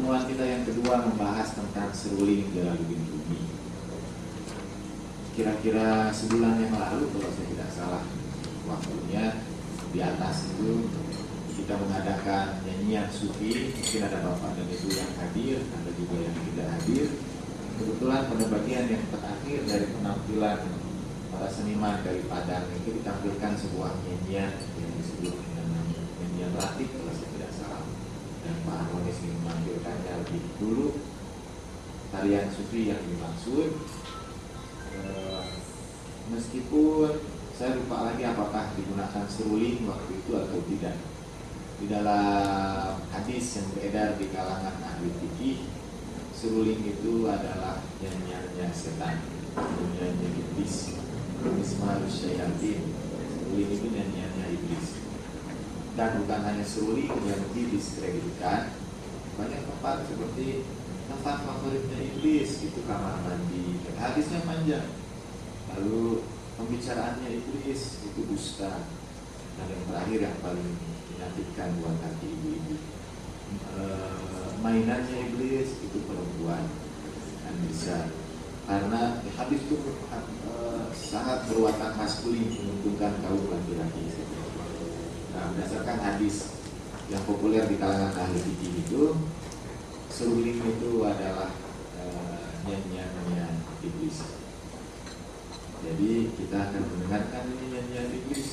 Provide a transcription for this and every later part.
pertemuan kita yang kedua membahas tentang seruling Jalaluddin Rumi. Kira-kira sebulan yang lalu kalau saya tidak salah waktunya, di atas itu kita mengadakan nyanyian sufi. Mungkin ada bapak dan ibu yang hadir, ada juga yang tidak hadir. Kebetulan pada bagian yang terakhir dari penampilan para seniman dari Padang itu ditampilkan sebuah nyanyian yang disebut dengan nyanyian Latif kalau saya tidak salah. Dan Pak Harmonis ingin menampilkannya lebih dulu. Tarian sufi yang dimaksud, meskipun saya lupa lagi apakah digunakan seruling waktu itu atau tidak. Di dalam hadis yang beredar di kalangan ahli fikih, seruling itu adalah nyanyiannya setan, nyanyiannya iblis. Ismail Syayatin, seruling itu nyanyiannya iblis. Dan bukan hanya seruling yang didiskreditkan, banyak tempat seperti tempat favoritnya iblis itu kamar mandi. Hadisnya panjang. Lalu pembicaraannya iblis itu dusta. Dan yang terakhir yang paling menyakitkan buat hati ibu-ibu, mainannya iblis itu perempuan kan bisa, karena hadis itu sangat berwatak maskulin, menguntungkan kaum laki-laki. Nah, berdasarkan hadis yang populer di kalangan ahli fikih itu, seruling itu adalah nyanyiannya iblis. Jadi kita akan mendengarkan ini nyanyian iblis.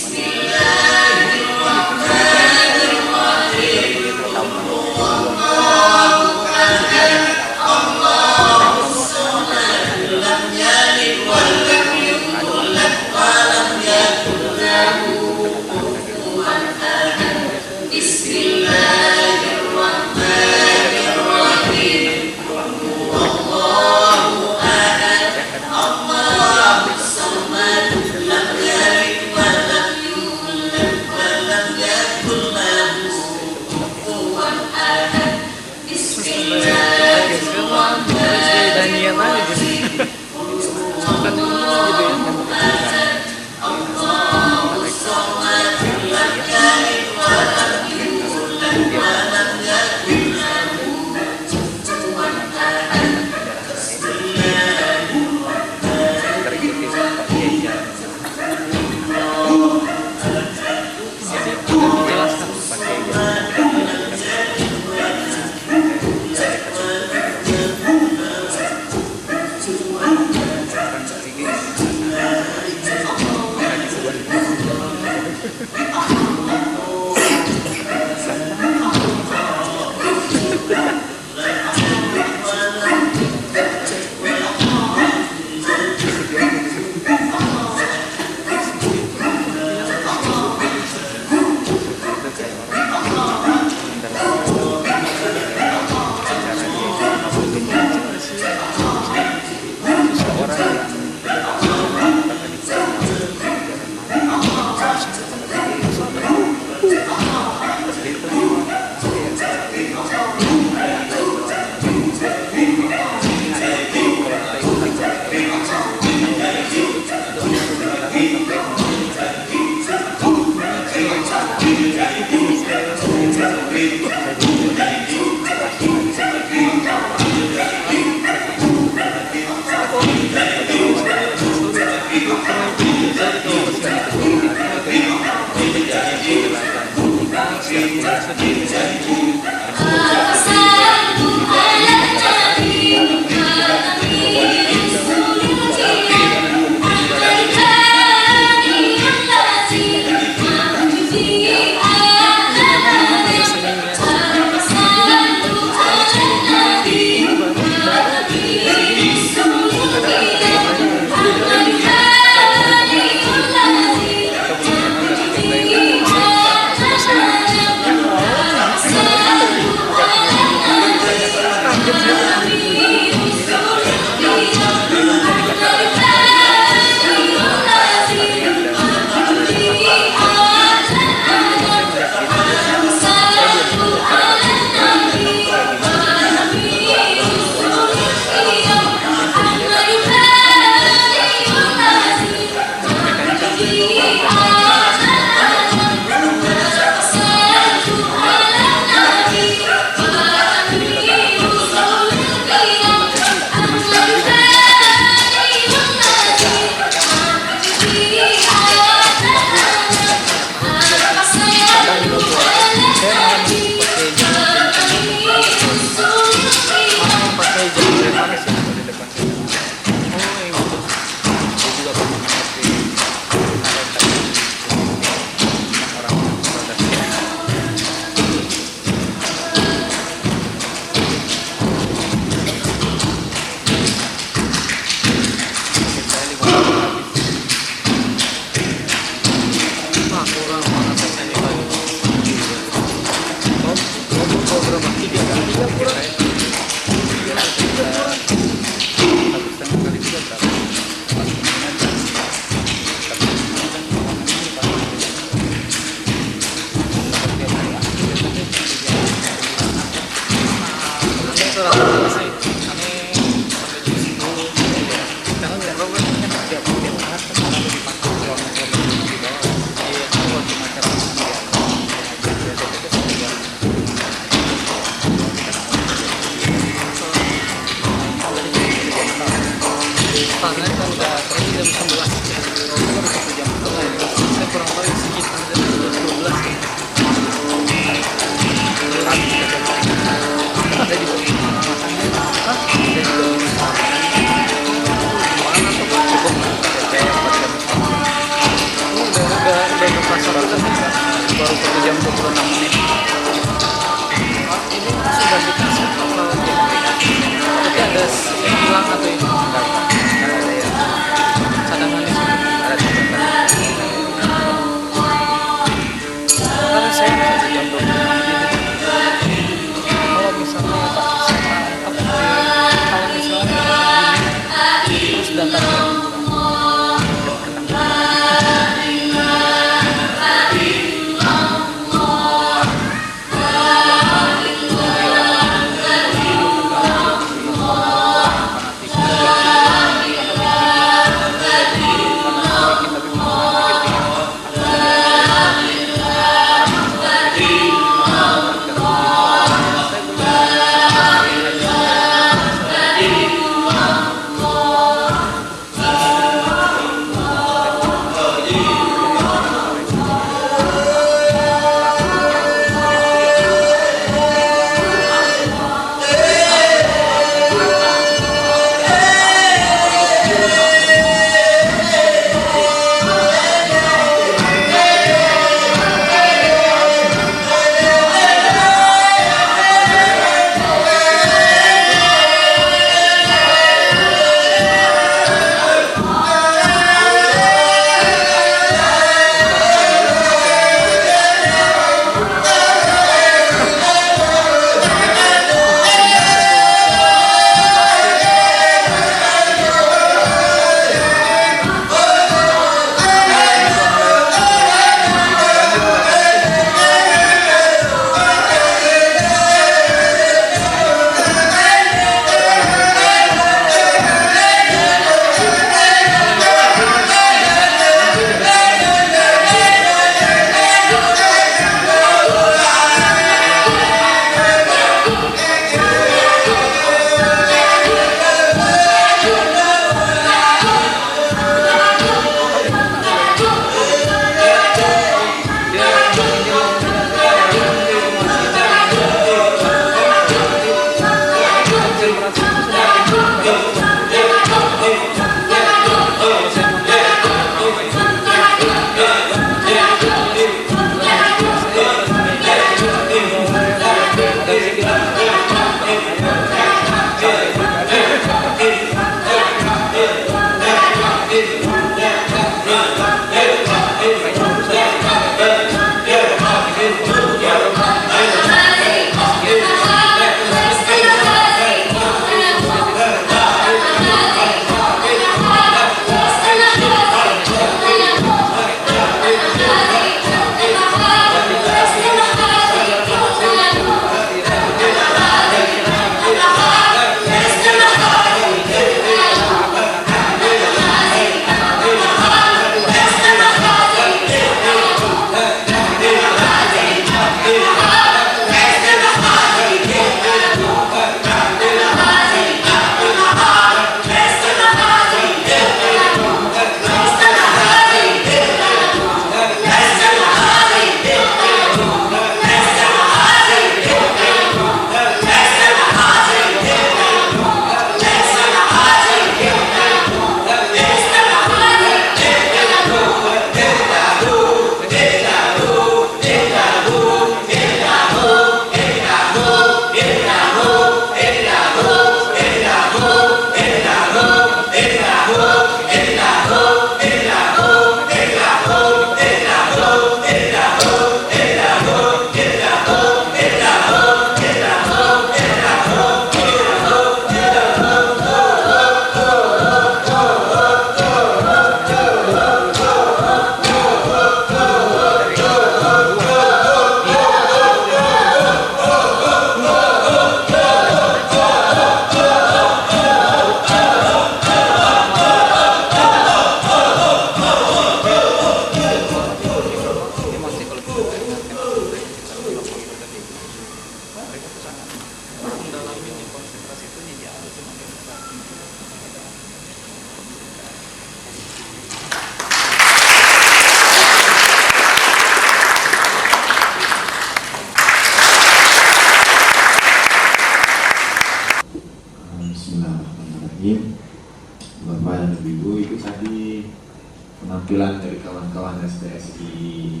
Polres PSI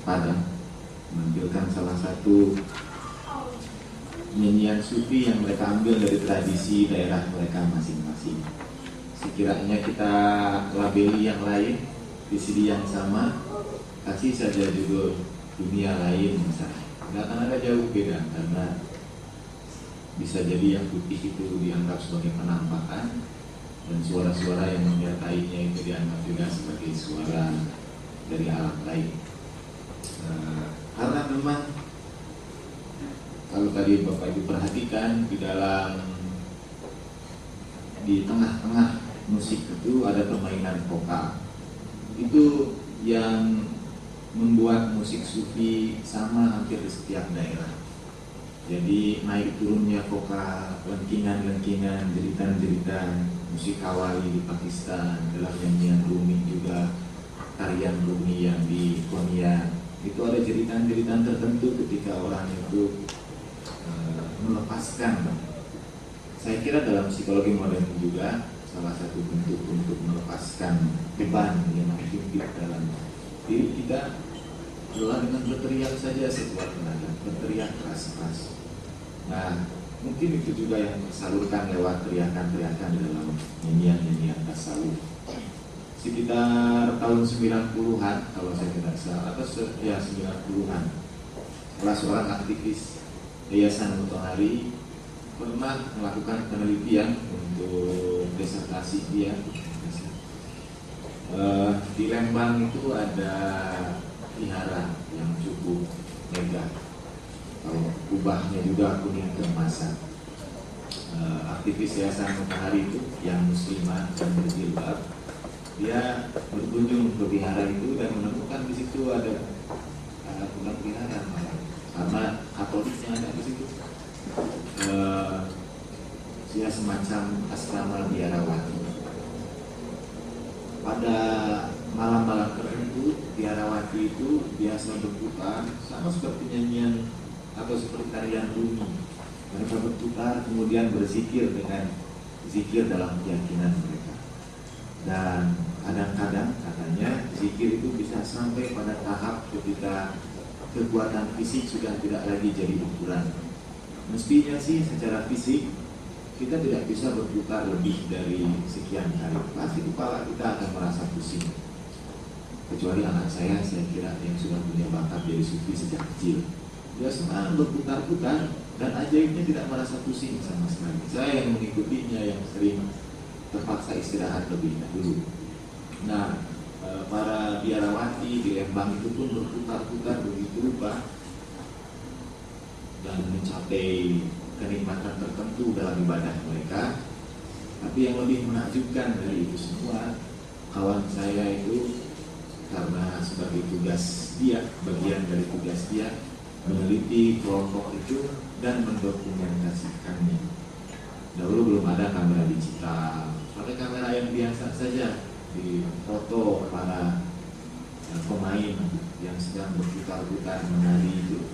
Padang menampilkan salah satu nyanyian sufi yang mereka ambil dari tradisi daerah mereka masing-masing. Sekiranya kita labeli yang lain di CD yang sama, kasih saja judul dunia lain misalnya, nggak akan ada jauh beda, karena bisa jadi yang putih itu dianggap sebagai penampakan dan suara-suara yang menyertainya itu dianggap juga sebagai suara dari alam lain. Karena memang kalau tadi Bapak Ibu perhatikan di tengah-tengah musik itu ada permainan vokal. Itu yang membuat musik sufi sama hampir di setiap daerah. Jadi naik turunnya vokal, lengkingan-lengkingan, jeritan-jeritan, musik Qawwali di Pakistan, dalam nyanyian Rumi juga, tarian Rumi yang di Konya, itu ada jeritan-jeritan tertentu ketika orang itu melepaskan. Saya kira dalam psikologi modern juga salah satu bentuk untuk melepaskan beban yang hidup dalam diri kita adalah dengan berteriak saja sekuat tenaga, berteriak keras-keras. Nah, mungkin itu juga yang tersalurkan lewat teriakan-teriakan dalam nyanyian-nyanyian tasawuf. Sekitar tahun 90-an kalau saya tidak salah, atau ya 90-an, salah seorang aktivis Yayasan Mutahari pernah melakukan penelitian untuk disertasi dia. Di Lembang itu ada vihara yang cukup megah, kalau kubahnya juga kuning keemasan. Aktivis Yayasan Mutahari itu yang muslimah dan berjilbab, dia berkunjung ke vihara itu dan menemukan di situ ada bukan vihara malah, karena Katoliknya ada di situ. Dia semacam asrama biarawati. Pada malam-malam tertentu, biarawati itu biasa berputar sama seperti nyanyian atau seperti tarian Rumi. Mereka berputar kemudian berzikir dengan zikir dalam keyakinan mereka. Dan kadang-kadang katanya zikir itu bisa sampai pada tahap ketika kekuatan fisik sudah tidak lagi jadi ukuran. Mestinya sih secara fisik kita tidak bisa berputar lebih dari sekian kali. Pasti kepala kita akan merasa pusing. Kecuali anak saya kira yang sudah punya bakat jadi sufi sejak kecil. Dia senang berputar-putar dan ajaibnya tidak merasa pusing sama sekali. Saya yang mengikutinya yang sering terpaksa istirahat lebih dahulu. Nah, para biarawati di Lembang itu pun berputar-putar begitu rupa dan mencapai kenikmatan tertentu dalam ibadah mereka. Tapi yang lebih menakjubkan dari itu semua, kawan saya itu karena sebagai tugas dia, bagian dari tugas dia meneliti kelompok itu dan mendokumentasikannya. Dahulu belum ada kamera digital, pakai kamera yang biasa saja, di foto para pemain yang sedang berputar-putar menari itu,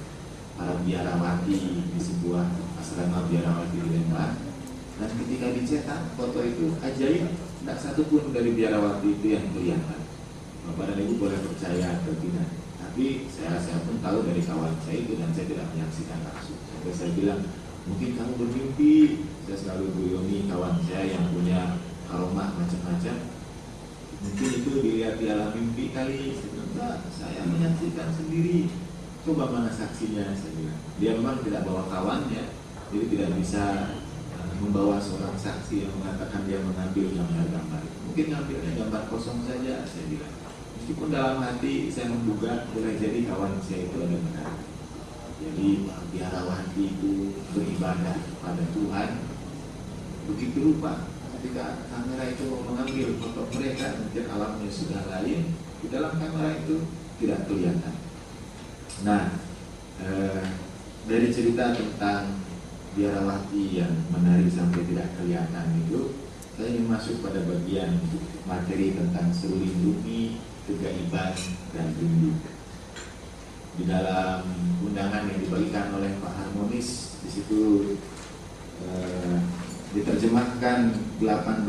para biarawati di sebuah asrama biarawati di Lembang. Dan ketika dicetak foto itu ajaib, tidak satu pun dari biarawati itu yang kelihatan. Bapak dan Ibu boleh percaya atau tidak, tapi saya pun tahu dari kawan saya itu dan saya tidak menyaksikan langsung. Sampai saya bilang, mungkin kamu bermimpi. Saya selalu guyomi kawan saya yang punya karomah macam-macam. Mungkin itu dilihat di alam mimpi kali. Enggak, saya menyaksikan sendiri. Coba mana saksinya, saya bilang. Dia memang tidak bawa kawannya, jadi tidak bisa membawa seorang saksi yang mengatakan dia mengambil gambar-gambar. Mungkin ngambilnya gambar kosong saja, saya bilang. Meskipun dalam hati saya menduga boleh jadi kawan saya itu ada benar. Jadi biarawati itu beribadah pada Tuhan begitu rupa. Ketika kamera itu mengambil foto mereka, mungkin alamnya sudah lain, di dalam kamera itu tidak kelihatan. Nah, dari cerita tentang biarawati yang menari sampai tidak kelihatan itu, saya ingin masuk pada bagian materi tentang seruling Rumi, kegaiban, dan rindu. Di dalam undangan yang dibagikan oleh Pak Harmonis, di situ diterjemahkan 18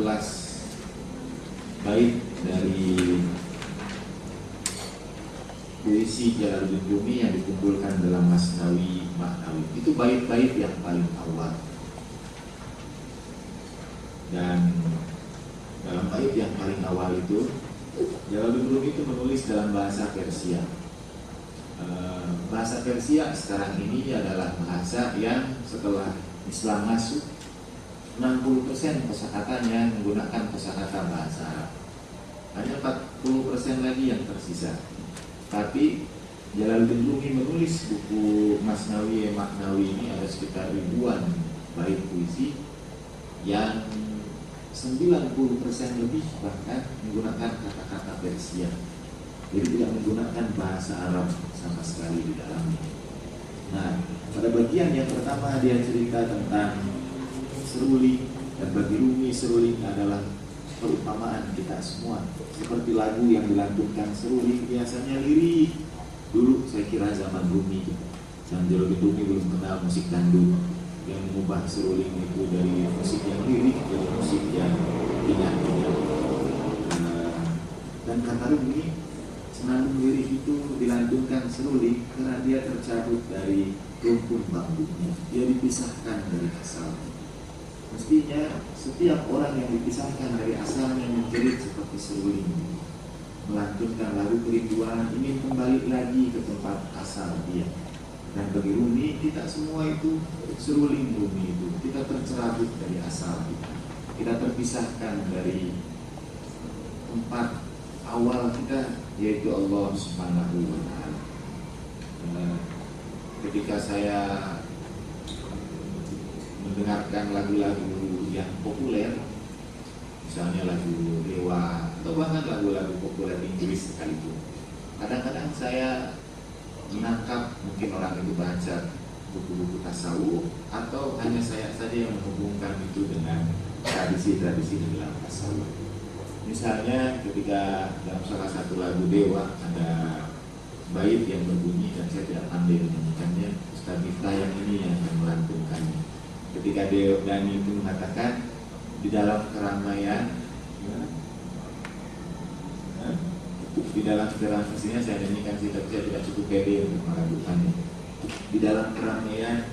bait dari puisi Jalaluddin Rumi yang dikumpulkan dalam Masnawi Maknawi. Itu bait-bait yang paling awal. Dan dalam bait yang paling awal itu Jalaluddin Rumi itu menulis dalam bahasa Persia. Bahasa Persia sekarang ini adalah bahasa yang setelah Islam masuk 60% kosakatanya menggunakan kosakata bahasa Arab. Hanya 40% lagi yang tersisa. Tapi Jalaluddin Rumi menulis buku Masnawi Maknawi ini ada sekitar ribuan bait puisi yang 90% lebih bahkan menggunakan kata-kata Persia. Jadi tidak menggunakan bahasa Arab sama sekali di dalamnya. Nah, pada bagian yang pertama dia cerita tentang seruling, dan bagi Rumi seruling adalah perumpamaan kita semua. Seperti lagu yang dilantunkan seruling biasanya lirik. Dulu saya kira zaman Rumi, Jalaluddin Rumi belum kenal musik dangdut, yang mengubah seruling itu dari musik yang lirik ke musik yang ringan-ringan. Dan kata Rumi, senandung lirik itu dilantunkan seruling karena dia tercabut dari rumpun bambunya. Dia dipisahkan dari asalnya. Mestinya setiap orang yang dipisahkan dari asalnya menjerit seperti seruling, melantunkan lagu kerinduan, ingin kembali lagi ke tempat asal dia. Dan bagi Rumi, kita semua itu seruling Rumi itu. Kita tercerabut dari asal kita. Kita terpisahkan dari tempat awal kita, yaitu Allah Subhanahu wa Ta'ala. Ketika saya mendengarkan lagu-lagu yang populer, misalnya lagu Dewa atau bahkan lagu-lagu populer Inggris sekalipun, kadang-kadang saya menangkap mungkin orang itu baca buku-buku tasawuf atau hanya saya saja yang menghubungkan itu dengan tradisi-tradisi di dalam tasawuf. Misalnya ketika dalam salah satu lagu Dewa ada bait yang berbunyi, dan saya tidak pandai menyanyikannya, Ustaz Miftah yang ini yang melantunkannya. Ketika Dhani itu mengatakan di dalam keramaian, di dalam keramaian saya nyanyikan sih, tapi saya tidak cukup pede untuk melakukannya. Di dalam keramaian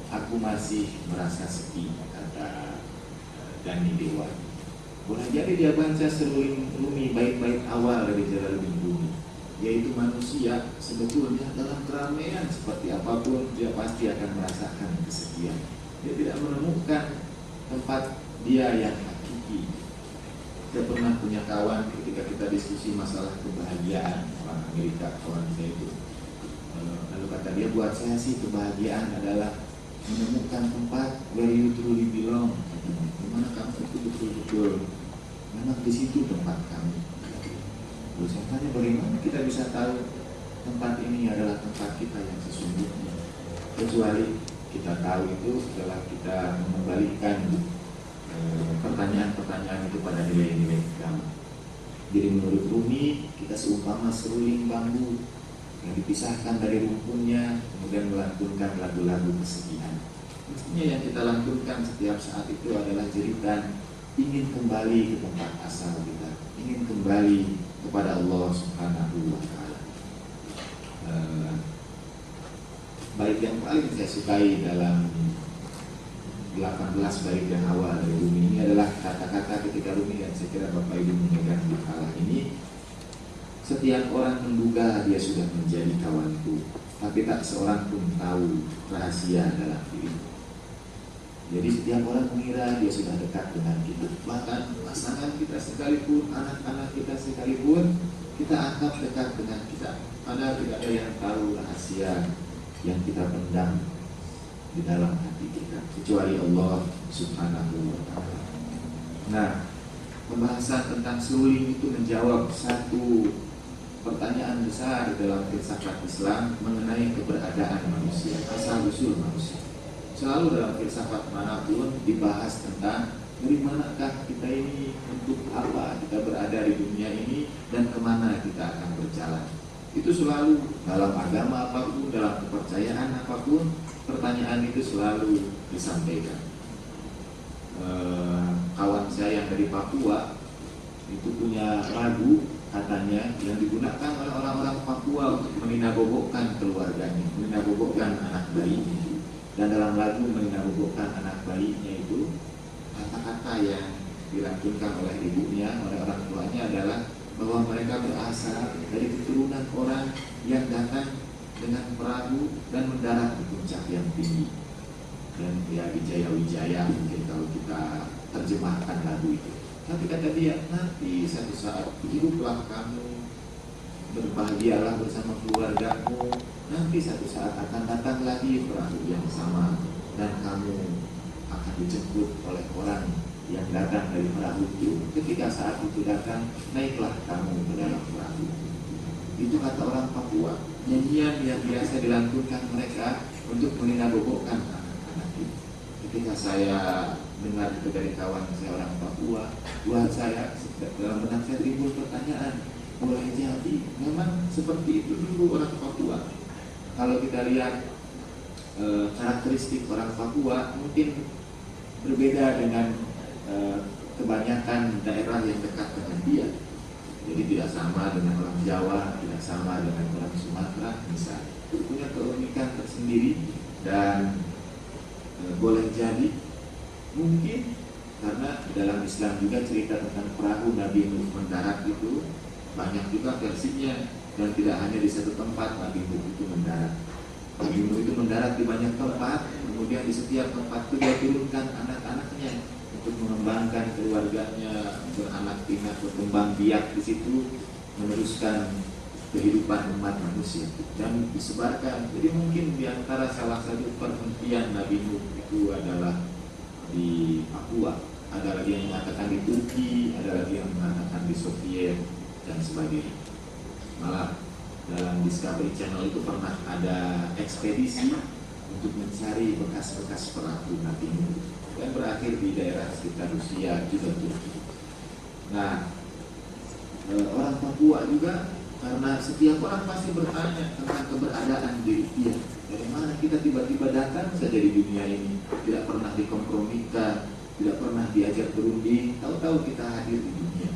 aku masih merasa sepi, kata Dhani Dewa. Boleh jadi dia baca seruling Rumi, bait-bait awal dari Jalaluddin Rumi, yaitu manusia sebetulnya dalam keramaian seperti apapun dia pasti akan merasakan kesepian. Dia tidak menemukan tempat dia yang hakiki. Saya pernah punya kawan ketika kita diskusi masalah kebahagiaan, orang Amerika, kawan saya itu, lalu kata dia, buat saya sih kebahagiaan adalah menemukan tempat where you truly belong, di mana kamu itu betul-betul memang di situ tempat kamu. Lalu saya tanya, bagaimana kita bisa tahu tempat ini adalah tempat kita yang sesungguhnya? Kecuali kita tahu itu setelah kita mengembalikan pertanyaan-pertanyaan itu pada nilai-nilai agama. Jadi menurut Rumi, kita seumpama seruling bambu yang dipisahkan dari rumpunnya, kemudian melantunkan lagu-lagu kesedihan. Mestinya yang kita lantunkan setiap saat itu adalah jeritan ingin kembali ke tempat asal kita, ingin kembali kepada Allah Subhanahu wa Ta'ala. Bait yang paling saya sukai dalam 18 bait yang awal dari Rumi ini adalah kata-kata ketika Rumi, dan saya kira Bapak Ibu memegang makalah ini, setiap orang menduga dia sudah menjadi kawanku, tapi tak seorang pun tahu rahasia dalam diri. Jadi setiap orang mengira dia sudah dekat dengan kita, bahkan pasangan kita sekalipun, anak-anak kita sekalipun, kita anggap dekat dengan kita, padahal tidak ada yang tahu rahasia yang kita pendam di dalam hati kita kecuali Allah Subhanahu wa Ta'ala. Nah, pembahasan tentang seruling itu menjawab satu pertanyaan besar dalam filsafat Islam mengenai keberadaan manusia, asal usul manusia. Selalu dalam filsafat manapun dibahas tentang dari manakah kita ini, untuk apa kita berada di dunia ini, dan kemana kita akan berjalan. Itu selalu dalam agama apapun, dalam kepercayaan apapun, pertanyaan itu selalu disampaikan. Kawan saya yang dari Papua itu punya lagu katanya yang digunakan oleh orang-orang Papua Papua untuk meninabobokan keluarganya, meninabobokan anak bayinya. Dan dalam lagu meninabobokan anak bayinya itu, kata-kata yang dilantunkan oleh ibunya, oleh orang tuanya adalah bahwa mereka berasal dari keturunan orang yang datang dengan perahu dan mendarat di puncak yang tinggi. Dan ya Wijaya-Wijaya mungkin kalau kita terjemahkan lagu itu. Tapi kata dia, nanti satu saat hiduplah kamu, berbahagialah bersama keluargamu. Nanti satu saat akan datang lagi perahu yang sama, dan kamu akan dijemput oleh orang yang datang dari perahu itu. Ketika saat itu datang, naiklah kamu ke dalam perahu. Itu kata orang Papua, nyanyian yang biasa dilantunkan mereka untuk meninabobokan anak-anak itu. Ketika saya dengar itu dari kawan saya orang Papua, buat saya dalam benak saya timbul pertanyaan, boleh jadi memang seperti itu dulu orang Papua. Kalau kita lihat karakteristik orang Papua mungkin berbeda dengan kebanyakan daerah yang dekat dengan dia. Jadi tidak sama dengan orang Jawa, tidak sama dengan orang Sumatera, misalnya. Punya keunikan tersendiri dan boleh jadi mungkin karena dalam Islam juga cerita tentang perahu Nabi Nuh mendarat itu banyak juga versinya, dan tidak hanya di satu tempat Nabi Nuh itu mendarat. Nabi Nuh itu mendarat di banyak tempat, kemudian di setiap tempat itu dia turunkan anak-anaknya untuk mengembangkan keluarganya, beranak pinak, berkembang biak di situ, meneruskan kehidupan umat manusia dan disebarkan. Jadi mungkin di antara salah satu perhentian Nabi Nuh itu adalah di Papua, ada lagi yang mengatakan di Turki, ada lagi yang mengatakan di Soviet dan sebagainya. Malah dalam Discovery Channel itu pernah ada ekspedisi untuk mencari bekas-bekas perahu Nabi Nuh dan berakhir di daerah sekitar Rusia juga Turki. Nah, orang Papua juga, karena setiap orang pasti bertanya tentang keberadaan diri dia. Dari mana kita tiba-tiba datang saja di dunia ini, tidak pernah dikompromikan, tidak pernah diajak berunding, tahu-tahu kita hadir di dunia.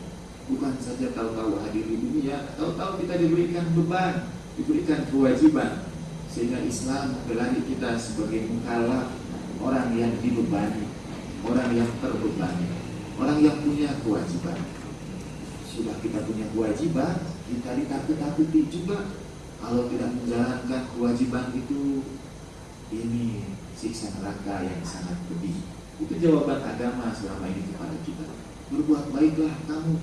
Bukan saja tahu-tahu hadir di dunia, tahu-tahu kita diberikan beban, diberikan kewajiban. Sehingga Islam membelani kita sebagai mukallaf, orang yang dibebani, orang yang terbebani, orang yang punya kewajiban. Sudah kita punya kewajiban, kita ditakut-takuti juga. Kalau tidak menjalankan kewajiban itu, ini siksa neraka yang sangat pedih. Itu jawaban agama selama ini kepada kita. Berbuat baiklah kamu.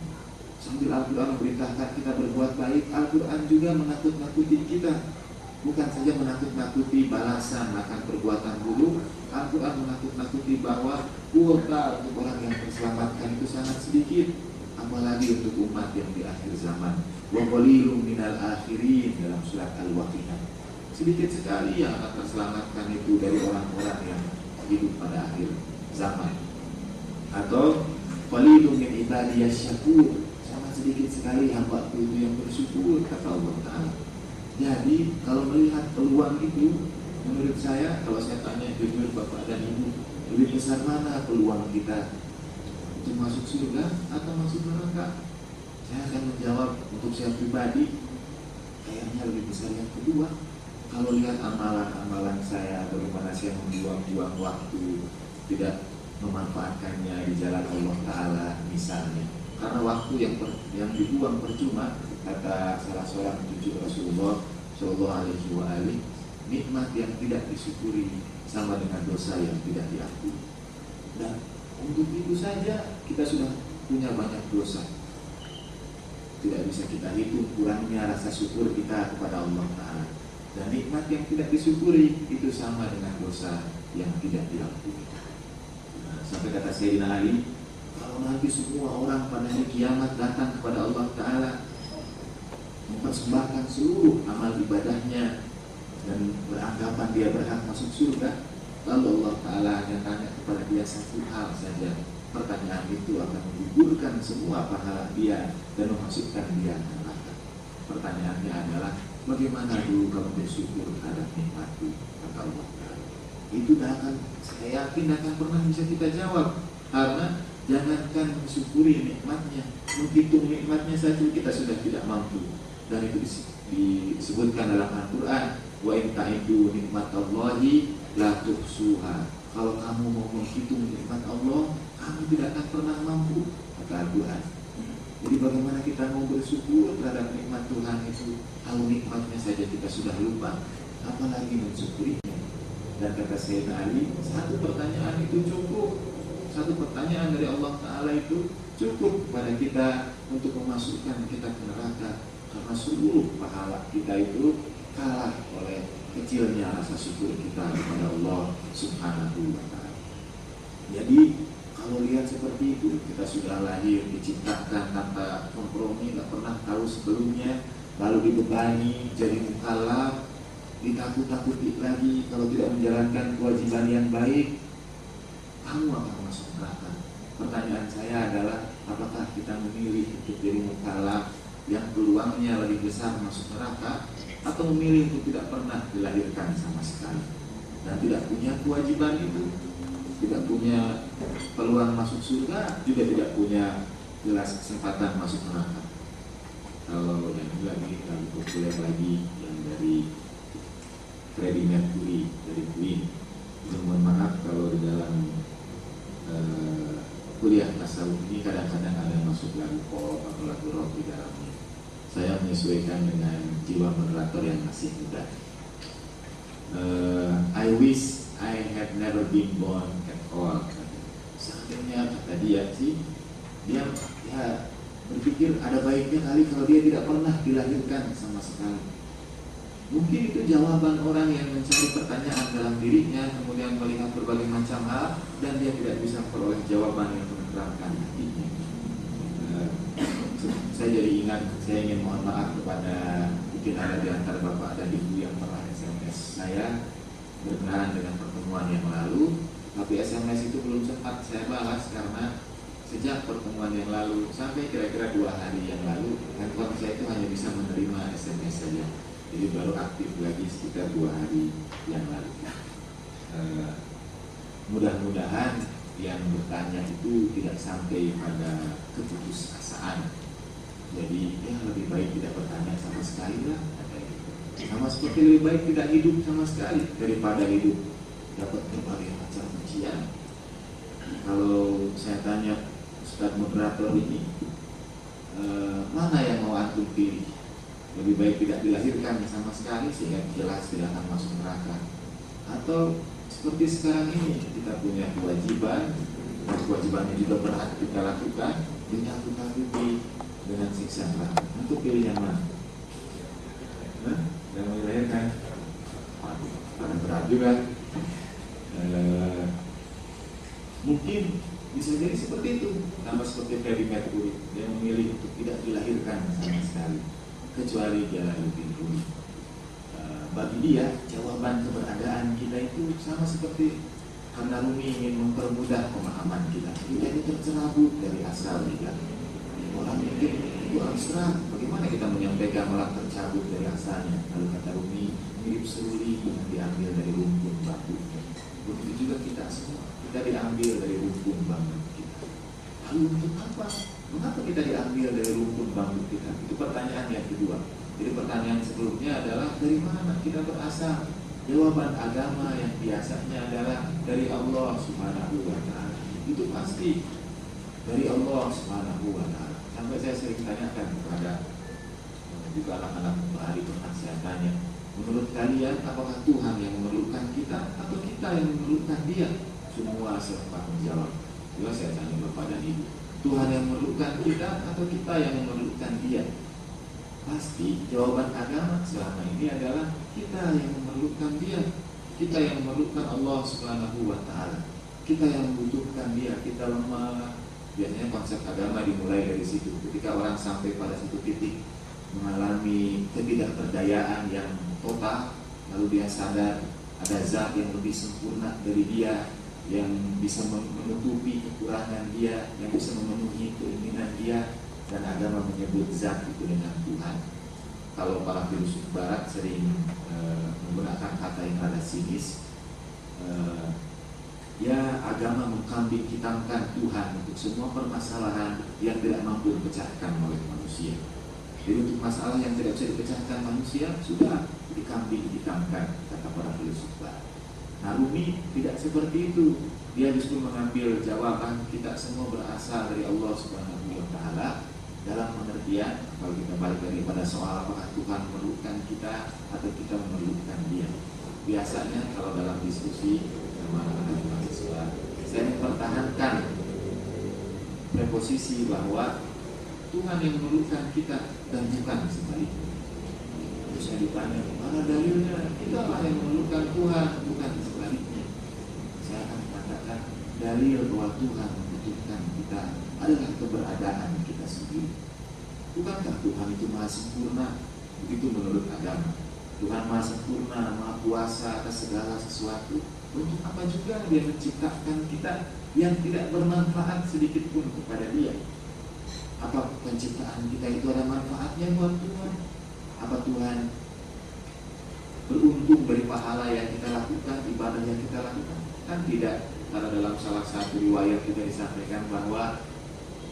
Sambil Al-Quran memberitakan kita berbuat baik, Al-Quran juga menakut-nakuti kita. Bukan saja menakut-nakuti balasan akan perbuatan buruk, Al-Quran menakut-nakuti bahwa kuota untuk orang yang terselamatkan itu sangat sedikit, apalagi untuk umat yang di akhir zaman. Wa qalilun minal akhirin dalam surat Al-Waqiah. Sedikit sekali yang akan terselamatkan itu dari orang-orang yang hidup pada akhir zaman. Atau qalilun min ibadiyasy syakur, sangat sedikit sekali hamba itu yang bersyukur, kata Allah Ta'ala. Jadi kalau melihat peluang itu, menurut saya, kalau saya tanya jujur Bapak dan Ibu, lebih besar mana peluang kita untuk masuk surga atau masuk neraka? Saya akan menjawab untuk saya pribadi, kayaknya lebih besar yang kedua. Kalau lihat amalan-amalan saya, bagaimana saya membuang-buang waktu, tidak memanfaatkannya di jalan Allah Ta'ala misalnya. Karena waktu yang dibuang percuma, kata salah seorang cucu Rasulullah Shallallahu Alaihi Wasallam, nikmat yang tidak disyukuri sama dengan dosa yang tidak diampuni. Dan untuk itu saja kita sudah punya banyak dosa. Tidak bisa kita hitung kurangnya rasa syukur kita kepada Allah Ta'ala. Dan nikmat yang tidak disyukuri itu sama dengan dosa yang tidak diampuni. Nah, sampai kata Sayyidina Ali, kalau nanti semua orang pada hari kiamat datang kepada Allah Ta'ala, mempersembahkan seluruh amal ibadahnya dan beranggapan dia berhak masuk surga, lalu Allah Ta'ala hanya tanya kepada dia satu hal saja. Pertanyaan itu akan menggugurkan semua pahala dia dan memasukkan dia ke neraka. Pertanyaannya adalah, bagaimana dulu kamu bersyukur terhadap nikmatku, kata Allah Ta'ala. Itu akan, saya yakin akan pernah bisa kita jawab. Karena jangankan mensyukuri nikmatnya, menghitung nikmatnya saja kita sudah tidak mampu. Dan itu disebut disebutkan dalam Al-Quran, wa in ta'idu nikmatallahi la tuhsuha. Kalau kamu mau menghitung nikmat Allah, kamu tidak akan pernah mampu, kata Al-Quran. Jadi bagaimana kita mau bersyukur terhadap nikmat Tuhan itu, kalau nikmatnya saja kita sudah lupa, apalagi mensyukurinya. Dan kata Sayyidina Ali, satu pertanyaan itu cukup. Satu pertanyaan dari Allah Ta'ala itu cukup pada kita untuk memasukkan kita ke neraka, karena seluruh pahala kita itu kalah oleh kecilnya rasa syukur kita kepada Allah Subhanahu wa Ta'ala. Jadi kalau lihat seperti itu, kita sudah lahir diciptakan tanpa kompromi, tak pernah tahu sebelumnya, lalu dibebani jadi mukallaf, ditakut-takuti lagi kalau tidak menjalankan kewajiban yang baik, kamu akan masuk neraka. Pertanyaan saya adalah, apakah kita memilih untuk jadi mukallaf yang peluangnya lebih besar masuk neraka, atau memilih untuk tidak pernah dilahirkan sama sekali dan tidak punya kewajiban itu, tidak punya peluang masuk surga, juga tidak punya jelas kesempatan masuk neraka. Kalau yang ini lagi lebih populer lagi, yang dari Freddie Mercury dari Queen. Mohon maaf kalau di dalam kuliah tasawuf ini kadang-kadang ada masuk lagu pop atau lagu rock di dalamnya. Saya menyesuaikan dengan jiwa moderator yang masih muda. I wish I had never been born at all. Seandainya kata dia sih, dia berpikir ada baiknya kali kalau dia tidak pernah dilahirkan sama sekali. Mungkin itu jawaban orang yang mencari pertanyaan dalam dirinya, kemudian melihat berbagai macam hal, dan dia tidak bisa memperoleh jawaban yang menerangkan hatinya. Saya jadi ingat, saya ingin mohon maaf kepada mungkin ada di antara bapak dan ibu yang pernah SMS saya berkenaan dengan pertemuan yang lalu, tapi SMS itu belum sempat saya balas karena sejak pertemuan yang lalu sampai kira-kira 2 hari yang lalu, handphone saya itu hanya bisa menerima SMS saja. Jadi baru aktif lagi sekitar 2 hari yang lalu. Mudah-mudahan yang bertanya itu tidak sampai pada keputusasaan. Jadi ya lebih baik tidak bertanya sama sekali lah. Sama seperti lebih baik tidak hidup sama sekali daripada hidup dapat berbagai macam ujian. Kalau saya tanya Ustadz moderator ini, mana yang mau antum pilih? Lebih baik tidak dilahirkan sama sekali sehingga jelas tidak akan masuk neraka, atau seperti sekarang ini kita punya kewajiban dan kewajibannya juga berat kita lakukan, dinyakut-nakuti dengan siksa neraka. Untuk pilih yang mana? Yang mau dilahirkan? Waduh, berat juga. Mungkin bisa jadi seperti itu, sama seperti Freddie Mercury, dia memilih untuk tidak dilahirkan sama sekali, kecuali dia lebih dulu. Bagi dia, jawaban keberadaan kita itu sama seperti karena Rumi ingin mempermudah pemahaman kita. Kita ini tercerabut dari asal kita. Orang mikir itu abstrak, bagaimana kita menyampaikan malah tercabut dari asalnya? Lalu kata Rumi, mirip seruling yang diambil dari rumpun bambu. Begitu juga kita semua, kita diambil dari rumpun bambu kita. Lalu untuk apa? Mengapa kita diambil dari rumpun bambu kita? Itu pertanyaan yang kedua. Jadi pertanyaan sebelumnya adalah dari mana kita berasal? Jawaban agama yang biasanya adalah dari Allah Subhanahu wa Ta'ala. Itu pasti dari Allah Subhanahu wa Ta'ala. Sampai saya sering tanyakan kepada juga anak-anak bahari, pernah saya tanya, menurut kalian apakah Tuhan yang memerlukan kita atau kita yang memerlukan dia? Semua serempak menjawab. Juga saya tanya bapak dan ibu, Tuhan yang memerlukan kita atau kita yang memerlukan dia? Pasti jawaban agama selama ini adalah kita yang memerlukan dia, kita yang memerlukan Allah Subhanahu wa Ta'ala, kita yang membutuhkan dia, kita lemah. Biasanya konsep agama dimulai dari situ. Ketika orang sampai pada satu titik mengalami ketidakberdayaan yang total, lalu dia sadar ada zat yang lebih sempurna dari dia, yang bisa menutupi kekurangan dia, yang bisa memenuhi keinginan dia, dan agama menyebut zat itu dengan Tuhan. Kalau para filsuf barat sering menggunakan kata yang rada sinis, ya agama mengkambing hitamkan Tuhan untuk semua permasalahan yang tidak mampu dipecahkan oleh manusia. Jadi untuk masalah yang tidak bisa dipecahkan manusia, sudah dikambing hitamkan, kata para filsuf. Nah, Rumi tidak seperti itu. Dia justru mengambil jawaban kita semua berasal dari Allah Subhanahu wa Ta'ala, dalam pengertian kalau kita balik lagi pada soal apakah Tuhan memerlukan kita atau kita memerlukan Dia. Biasanya kalau dalam diskusi sama anak-anak mahasiswa, saya mempertahankan preposisi bahwa Tuhan yang memerlukan kita dan bukan sebaliknya. Terus saya ditanya, mana dalilnya? Kita lah yang memerlukan Tuhan, bukan sebaliknya. Saya akan mengatakan dalil bahwa Tuhan membutuhkan kita adalah keberadaan kita sendiri. Bukankah Tuhan itu maha sempurna? Begitu menurut agama. Tuhan maha sempurna, maha kuasa atas segala sesuatu. Untuk apa juga Dia menciptakan kita yang tidak bermanfaat sedikit pun kepada Dia? Apa penciptaan kita itu ada manfaatnya buat Tuhan? Apa Tuhan beruntung dari pahala yang kita lakukan, ibadah yang kita lakukan? Kan tidak. Karena dalam salah satu riwayat juga disampaikan bahwa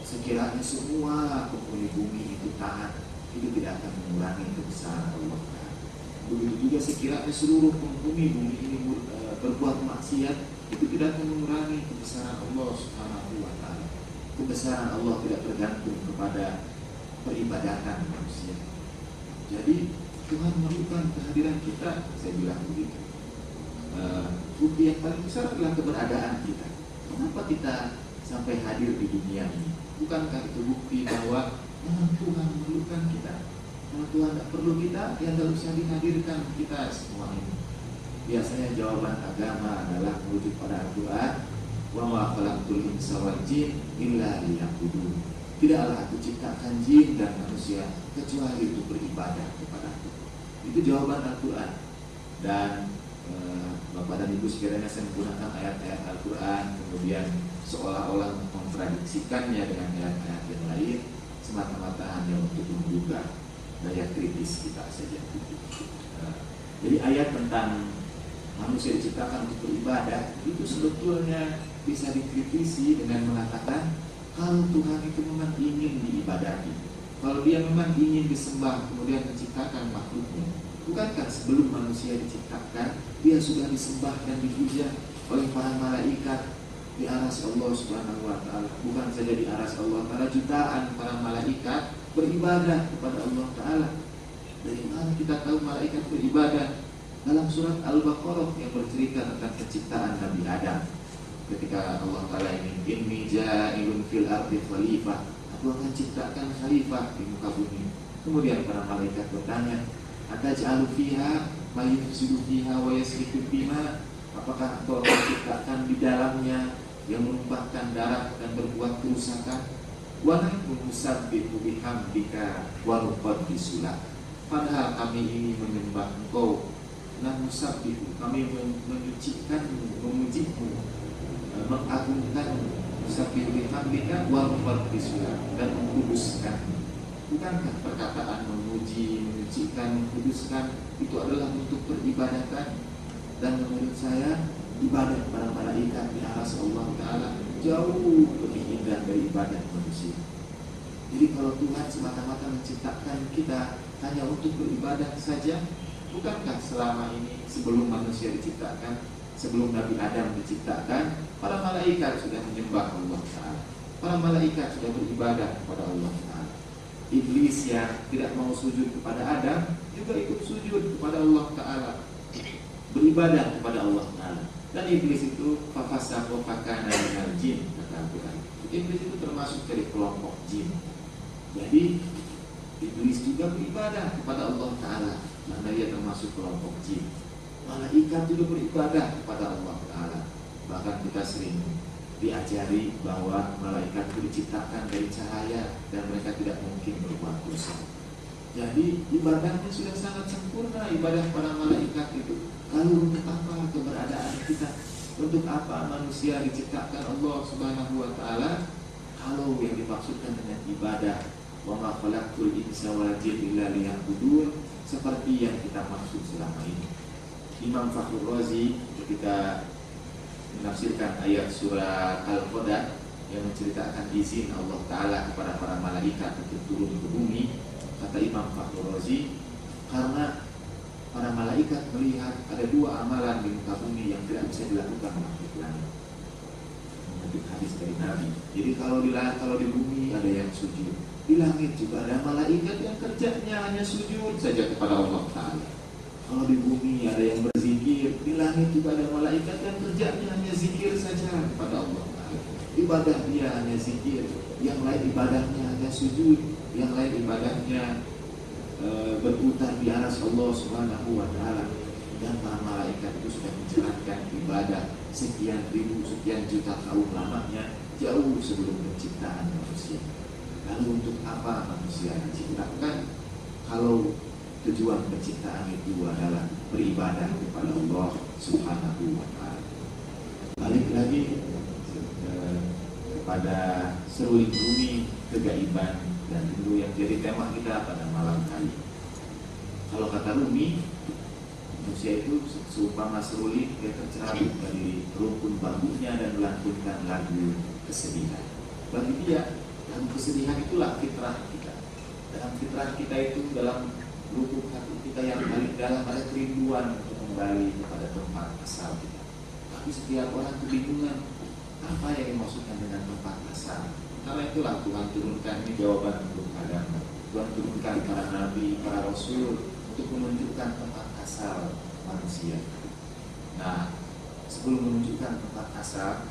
sekiranya semua penghuni bumi itu taat, itu tidak akan mengurangi kebesaran Allah. Begitu juga sekiranya seluruh penghuni bumi ini berbuat maksiat, itu tidak akan mengurangi kebesaran Allah Subhanahu wa Ta'ala. Kebesaran Allah tidak tergantung kepada peribadatan manusia. Jadi Tuhan memerlukan kehadiran kita, saya bilang begitu. Bukti yang paling besar adalah keberadaan kita. Kenapa kita sampai hadir di dunia ini? Bukankah itu bukti bahwa Tuhan memerlukan kita? Kalau Tuhan tidak perlu kita, yang tidak usah dihadirkan kita semua ini. Biasanya jawaban agama adalah merujuk pada Al-Quran, wa ma khalaqtul insa wal jin illa liya'budun. Tidaklah aku ciptakan jin dan manusia kecuali untuk beribadah kepada Aku. Itu jawaban Al-Quran. Dan Bapak dan Ibu sekiranya saya menggunakan ayat-ayat Al-Quran kemudian seolah-olah mengkontradiksikannya dengan ayat-ayat yang lain, semata-mata hanya untuk membuka daya kritis kita saja. Jadi ayat tentang manusia diciptakan untuk beribadah itu sebetulnya bisa dikritisi dengan mengatakan kalau Tuhan itu memang ingin diibadahi, kalau Dia memang ingin disembah, kemudian menciptakan makhluknya, bukankah sebelum manusia diciptakan Dia sudah disembah dan dipuja oleh para malaikat di aras Allah Subhanahu wa Ta'ala? Bukan saja di aras Allah Ta'ala, jutaan para malaikat beribadah kepada Allah Ta'ala. Dari mana kita tahu malaikat beribadah? Dalam surat Al-Baqarah yang bercerita tentang penciptaan Nabi Adam, ketika Allah Ta'ala ingin inni ja'ilun fil ardi khalifah, Aku akan ciptakan khalifah di muka bumi. Kemudian para malaikat bertanya, ataj'alu fiha ma yufsidu fiha wa yasfiku bima? Apakah Engkau akan ciptakan di dalamnya yang menumpahkan darah dan berbuat kerusakan? Wa nahnu nusabbihu bihamdika wa nuqaddisu lak. Padahal kami ini menyembah Engkau, nusabbihu, kami menyucikanmu, memujimu, mengagungkanmu, nusabbihu bihamdika wa nuqaddisu lak, dan mengkuduskanmu. Bukankah perkataan memuji, menyucikan, mengkuduskan itu adalah untuk peribadatan? Dan menurut saya ibadah para malaikat di aras Allah Ta'ala jauh lebih indah dari ibadah manusia. Jadi kalau Tuhan semata-mata menciptakan kita hanya untuk beribadah saja, bukankah selama ini sebelum manusia diciptakan, sebelum Nabi Adam diciptakan, para malaikat sudah menyembah Allah Ta'ala, para malaikat sudah beribadah kepada Allah Ta'ala. Iblis yang tidak mau sujud kepada Adam juga ikut sujud kepada Allah Ta'ala, beribadah kepada Allah Ta'ala. Dan iblis itu fafasaqa fakana minal jin, kata Al-Quran. Iblis itu termasuk dari kelompok jin. Jadi iblis juga beribadah kepada Allah Ta'ala karena dia termasuk kelompok jin. Malaikat juga beribadah kepada Allah Ta'ala. Bahkan kita sering diajari bahwa malaikat itu diciptakan dari cahaya dan mereka tidak mungkin berbuat dosa. Jadi ibadahnya sudah sangat sempurna, ibadah para malaikat itu. Lalu untuk apa keberadaan kita? Untuk apa manusia diciptakan Allah Subhanahu wa Ta'ala? Kalau yang dimaksudkan dengan ibadah, wa ma khalaqtul insa wal jinna illa liya'budun, seperti yang kita maksud selama ini. Imam Fakhrul Razi ketika menafsirkan ayat surah Al-Qadar yang menceritakan izin Allah Ta'ala kepada para malaikat untuk turun ke bumi, Kata Imam Fakhrul Razi, karena para malaikat melihat ada dua amalan di muka bumi yang tidak bisa dilakukan makhluk lain. Menurut hadis dari Nabi. Jadi kalau di bumi ada yang sujud, di langit juga ada malaikat yang kerjanya hanya sujud saja kepada Allah Ta'ala. Kalau di bumi ada yang berzikir, di langit juga ada malaikat yang kerjanya hanya zikir saja kepada Allah Ta'ala. Ibadah dia hanya zikir, yang lain ibadahnya hanya sujud, yang lain ibadahnya berputar di aras Allah Subhanahu wa Ta'ala. Dan para malaikat itu sudah menjalankan ibadah sekian ribu, sekian juta tahun lamanya, jauh sebelum penciptaan manusia. Lalu untuk apa manusia diciptakan kalau tujuan penciptaan itu adalah beribadah kepada Allah Subhanahu wa Ta'ala? Balik lagi kepada seruling bumi, kegaiban, dan itu yang jadi tema kita pada malam hari. Kalau kata Rumi, manusia itu seumpama seruling, dia tercerabut dari rumpun bambunya dan melantunkan lagu kesedihan. Bagi dia, lagu kesedihan itulah fitrah kita. Dalam fitrah kita itu, dalam lubuk hati kita yang paling dalam ada kerinduan untuk kembali kepada tempat asal kita. Tapi setiap orang kebingungan, apa yang dimaksudkan dengan tempat asal? Karena itulah Tuhan turunkan ini jawaban untuk agama. Tuhan turunkan para nabi, para rasul untuk menunjukkan tempat asal manusia. Nah, sebelum menunjukkan tempat asal,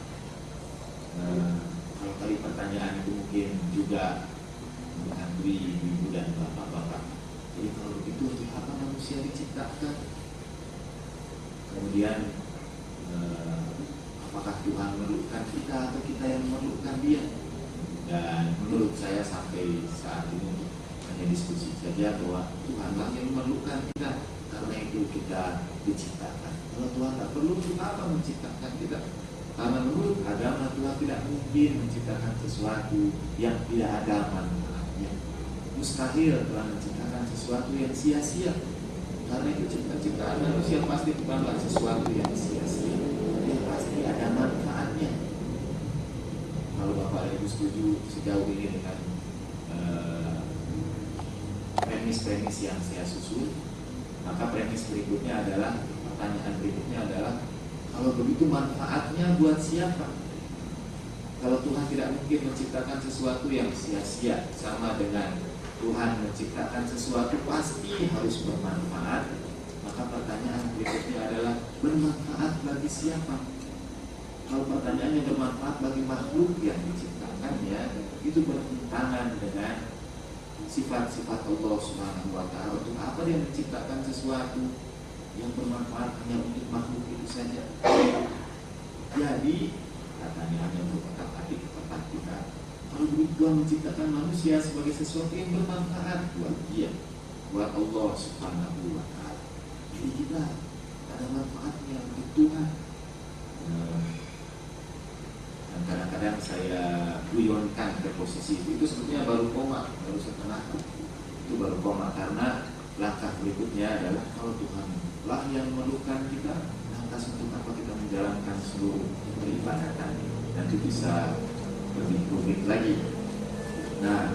kalau tadi pertanyaan itu mungkin juga menghantui ibu dan bapak-bapak. Jadi kalau begitu untuk apa manusia diciptakan? Kemudian apakah Tuhan memerlukan kita atau kita yang memerlukan Dia? Dan menurut saya sampai saat ini hanya diskusi saja bahwa Tuhanlah yang memerlukan kita, karena itu kita diciptakan. Kalau Tuhan tak perlu, untuk apa menciptakan kita? Karena menurut agama Tuhan tidak mungkin menciptakan sesuatu yang tidak ada manfaatnya. Mustahil Tuhan menciptakan sesuatu yang sia-sia. Karena itu ciptaan manusia pasti bukanlah sesuatu yang sia-sia. Dia pasti ada manfaatnya. Kalau Bapak Ibu setuju sejauh ini dengan premis-premis yang saya susun, maka premis berikutnya adalah, pertanyaan berikutnya adalah, kalau begitu manfaatnya buat siapa? Kalau Tuhan tidak mungkin menciptakan sesuatu yang sia-sia, sama dengan Tuhan menciptakan sesuatu pasti harus bermanfaat, maka pertanyaan berikutnya adalah, bermanfaat bagi siapa? Kalau pertanyaannya bermanfaat bagi makhluk yang diciptakan, ya, itu bertentangan dengan sifat-sifat Allah Subhanahu wa Ta'ala. Untuk apa Dia menciptakan sesuatu yang bermanfaat hanya untuk makhluk itu saja? Jadi katanya hanya untuk otak-atik kita. Kalau Tuhan menciptakan manusia sebagai sesuatu yang bermanfaat buat Dia, buat Allah Subhanahu wa Ta'ala. Jadi kita ada manfaatnya untuk Tuhan. Dan kadang-kadang saya guyonkan ke posisi itu sebetulnya baru koma, baru setengah. Itu baru koma, karena langkah berikutnya adalah kalau Tuhan lah yang memerlukan kita, lantas untuk apa kita menjalankan seluruh peribadatan? Nanti bisa lebih rumit lagi. Nah,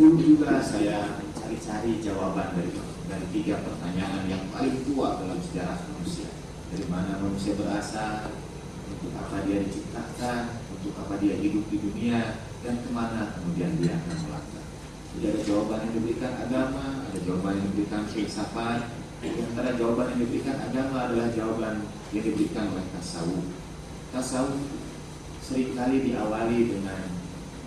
dulu juga saya cari-cari jawaban dari 3 pertanyaan yang paling tua dalam sejarah manusia. Dari mana manusia berasal, untuk apa dia diciptakan, untuk apa dia hidup di dunia, dan kemana kemudian dia akan melangkah. Jadi ada jawaban yang diberikan agama, ada jawaban yang diberikan filsafat. Di antara jawaban yang diberikan agama adalah jawaban yang diberikan oleh tasawuf. Tasawuf seringkali diawali dengan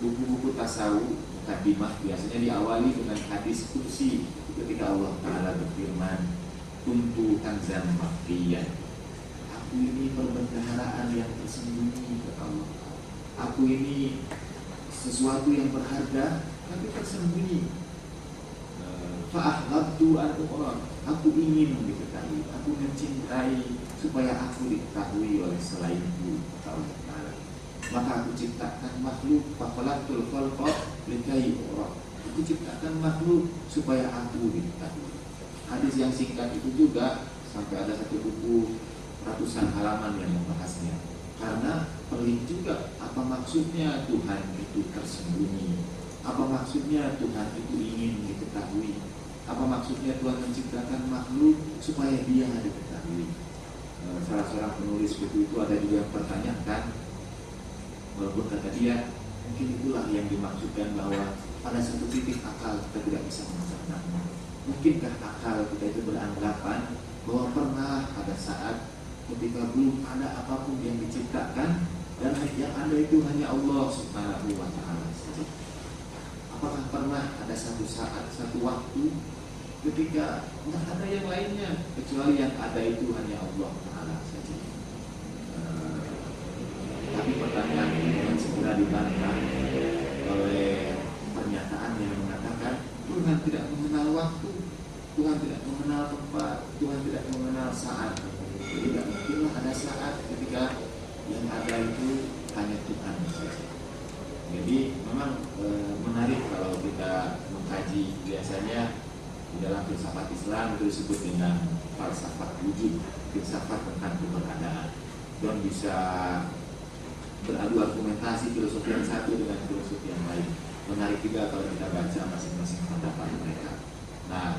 buku-buku tasawuf, mukadimah biasanya diawali dengan hadis kursi ketika Allah Ta'ala berfirman, kuntu kanzan makhfiyan. Aku ini perbendaharaan yang tersembunyi ke Allah. Aku ini sesuatu yang berharga tapi tersembunyi. Fa'ahbabtu an u'raf. Aku ingin diketahui, aku mencintai supaya aku diketahui oleh selainku, kata Allah Ta'ala. Maka aku ciptakan makhluk, fa'khalaqtul khalqa likai u'raf. Aku ciptakan makhluk supaya aku diketahui. Hadis yang singkat itu juga sampai ada satu buku ratusan halaman yang membahasnya. Karena pelik juga apa maksudnya Tuhan itu tersembunyi, Apa maksudnya Tuhan itu ingin diketahui? Apa maksudnya Tuhan menciptakan makhluk supaya dia diketahui? Salah seorang penulis buku itu ada juga yang pertanyakan, walaupun kata dia mungkin itulah yang dimaksudkan, bahwa pada satu titik akal kita tidak bisa mencernanya. Mungkinkah akal kita itu beranggapan bahwa pernah pada saat ketika belum ada apapun yang diciptakan dan yang ada itu hanya Allah Subhanahu wa Ta'ala saja? Apakah pernah ada satu saat, satu waktu ketika tidak ada yang lainnya kecuali yang ada itu hanya Allah Ta'ala saja? Tapi pertanyaan ini akan segera dibantah oleh pernyataan yang mengatakan Tuhan tidak mengenal waktu, Tuhan tidak mengenal tempat, Tuhan tidak mengenal saat. Tidak mungkinlah ada saat ketika yang ada itu hanya Tuhan saja. Jadi memang menarik kalau kita mengkaji. Biasanya di dalam filsafat Islam itu disebut dengan falsafat wujud, filsafat tentang keberadaan. Dan bisa beradu argumentasi filosofi yang satu dengan filosofi yang lain. Menarik juga kalau kita baca masing-masing pendapat mereka. Nah,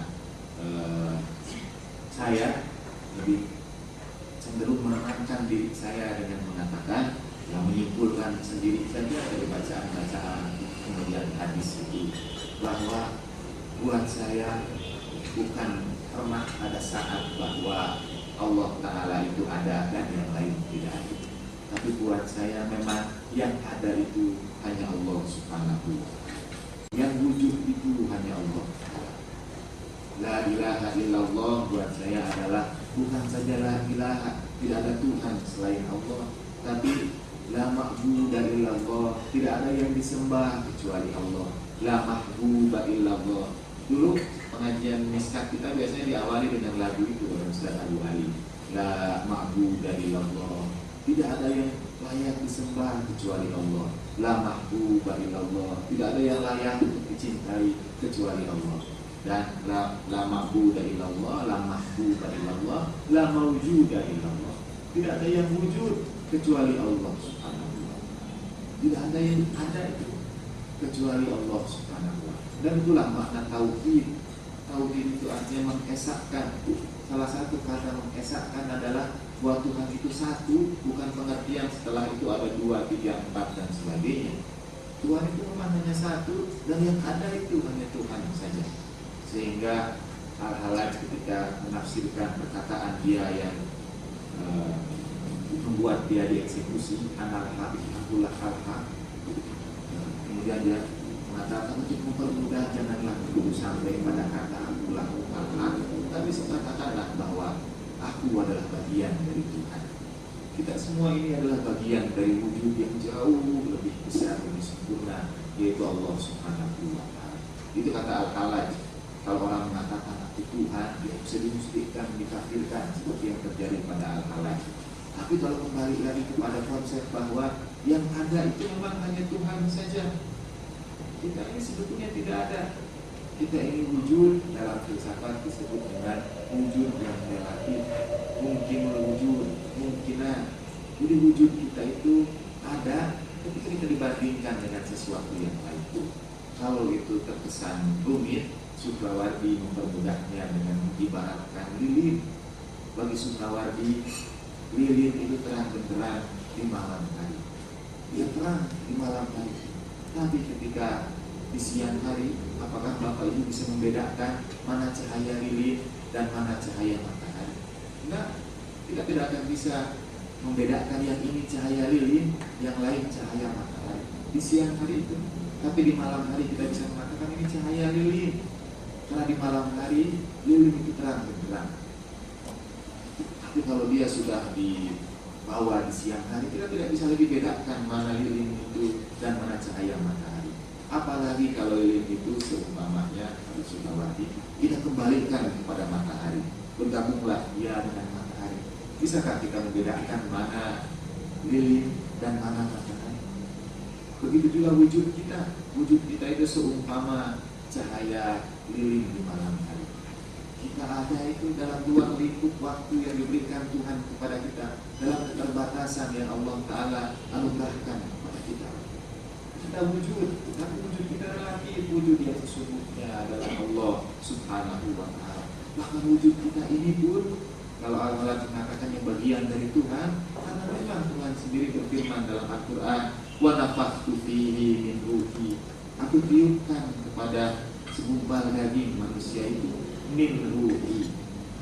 saya lebih cenderung menenangkan diri saya dengan mengatakan, yang menyimpulkan sendiri saja dari bacaan-bacaan kemudian hadis itu, bahwa buat saya bukan pernah ada saat bahwa Allah Ta'ala itu ada dan yang lain tidak ada. Tapi buat saya memang yang ada itu hanya Allah Subhanahu wa Ta'ala. Yang wujud itu hanya Allah. La ilaha illallah buat saya adalah bukan saja la ilaha, tidak ada Tuhan selain Allah, tapi la ma'buda illallah, tidak ada yang disembah kecuali Allah. La mahbuba illallah. Dulu pengajian miskat kita biasanya diawali dengan lagu itu dari Ustaz Abu Ali. La ma'buda illallah, tidak ada yang layak disembah kecuali Allah. La mahbuba illallah, tidak ada yang layak dicintai kecuali Allah. Dan la ma'buda illallah, la mahbuba illallah, la mawjuda illallah, tidak ada yang wujud kecuali Allah Subhanahu wa Ta'ala. Tidak ada yang ada itu kecuali Allah Subhanahu wa Ta'ala. Dan itulah makna tauhid. Tauhid itu artinya mengesahkan. Salah satu kata mengesahkan adalah bahwa Tuhan itu satu, bukan pengertian setelah itu ada 2, 3, 4 dan sebagainya. Tuhan itu memang hanya satu, dan yang ada itu hanya Tuhan saja. Sehingga hal-hal lain ketika menafsirkan perkataan dia yang membuat dia dieksekusi, anal haq, akulah haq. Kemudian dia mengatakan untuk mempermudah janganlah dulu sampai pada kata akulah haq, tapi katakanlah bahwa aku adalah bagian dari Tuhan. Kita semua ini adalah bagian dari wujud yang jauh lebih besar, lebih sempurna, yaitu Allah Subhanahu wa Ta'ala. Itu kata Al-Khalaj. Kalau orang mengatakan aku Tuhan, dia bisa dimusyrikkan, dikafirkan seperti yang terjadi pada Al-Khalaj. Tapi kalau kembali lagi kepada konsep bahwa yang ada itu memang hanya Tuhan saja. Kita ini sebetulnya tidak ada. Kita ini wujud dalam filsafat disebut dengan wujud yang relatif, mungkin wujud, mungkinan. Jadi wujud kita itu ada, tapi kita dibandingkan dengan sesuatu yang lain. Kalau itu terkesan rumit, Suprawardi mempermudahnya dengan mengibaratkan lilin. Bagi Suprawardi, lilin itu terang benderang di malam hari. Dia terang di malam hari. Tapi ketika di siang hari, apakah Bapak Ibu bisa membedakan mana cahaya lilin dan mana cahaya matahari? Enggak, kita tidak akan bisa membedakan yang ini cahaya lilin, yang lain cahaya matahari di siang hari itu. Tapi di malam hari kita bisa mengatakan ini cahaya lilin, karena di malam hari lilin itu terang benderang. Tapi kalau dia sudah dibawa di siang hari, kita tidak bisa lagi bedakan mana lilin itu dan mana cahaya matahari. Apalagi kalau lilin itu seumpamanya harus Suprawardi, kita kembalikan kepada matahari, bergabunglah dia dengan matahari. Bisakah kita membedakan mana lilin dan mana matahari? Begitu juga wujud kita. Wujud kita itu seumpama cahaya lilin di malam hari. Kita ada itu dalam ruang lingkup waktu yang diberikan Tuhan kepada kita, dalam keterbatasan yang Allah Ta'ala anugerahkan kepada kita. kita wujud, tapi wujud kita relatif. Wujud yang sesungguhnya adalah Allah Subhanahu wa Ta'ala. Bahkan wujud kita ini pun, kalau Allah mengatakan yang bagian dari Tuhan, karena memang Tuhan sendiri berfirman dalam Al-Quran, wa nafakhtu fihi min ruhi, aku tiupkan kepada segumpal daging manusia itu min ruhi.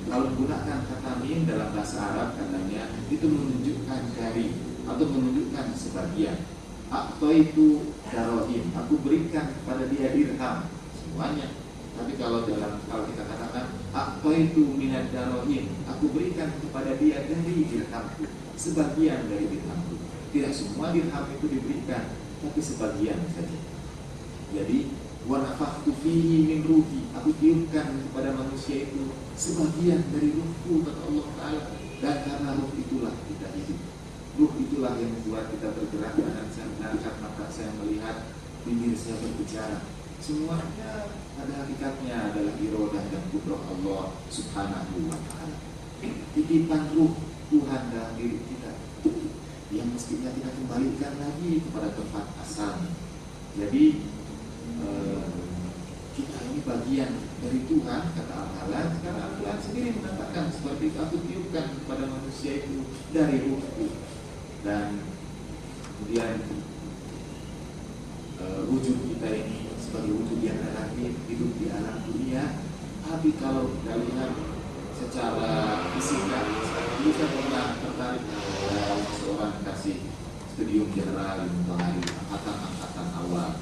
Kalau menggunakan kata min dalam bahasa Arab, katanya itu menunjukkan dari atau menunjukkan sebagian. Atau itu darohim, aku berikan kepada dia dirham semuanya. Tapi kalau kita katakan atau itu minad darohim, aku berikan kepada dia dari dirhamku, sebagian dari dirhamku. Tidak semua dirham itu diberikan, tapi sebagian saja. Jadi wa nafakhtu fihi min ruhi, aku tiupkan kepada manusia itu sebagian dari ruhku, kata Allah Ta'ala. Dan karena ruh itulah kita hidup. Ruh itulah yang membuat kita bergerak. Dan saya mengangkat mata saya melihat, bibir saya berbicara. Semuanya pada hakikatnya adalah irodah dan kudrah Allah Subhanahu wa Ta'ala. Titipan ruh Tuhan dalam diri kita yang mestinya kita kembalikan lagi kepada tempat asalnya. Jadi kita ini bagian dari Tuhan, kata Allah. Karena Tuhan sendiri mengatakan seperti itu, aku tiupkan kepada manusia itu dari ruhku. Dan kemudian wujud kita ini sebagai wujud yang relatif hidup di alam dunia. Tapi kalau kita lihat secara fisika, kita pernah tertarik seorang kasih studium general di Mentahari angkatan awal,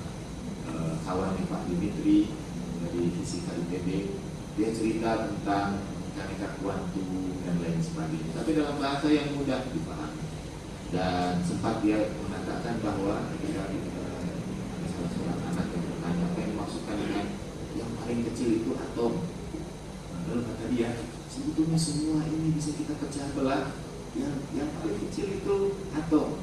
kawannya Pak Dimitri dari fisika ITB. Dia cerita tentang mekanika kuantum dan lain sebagainya, tapi dalam bahasa yang mudah dipahami. Dan sempat dia mengatakan bahwa ketika salah seorang anak yang bertanya apa yang dimaksudkan dengan yang paling kecil itu atom, lalu kata dia, sebetulnya semua ini bisa kita pecah belah. Yang paling kecil itu atom.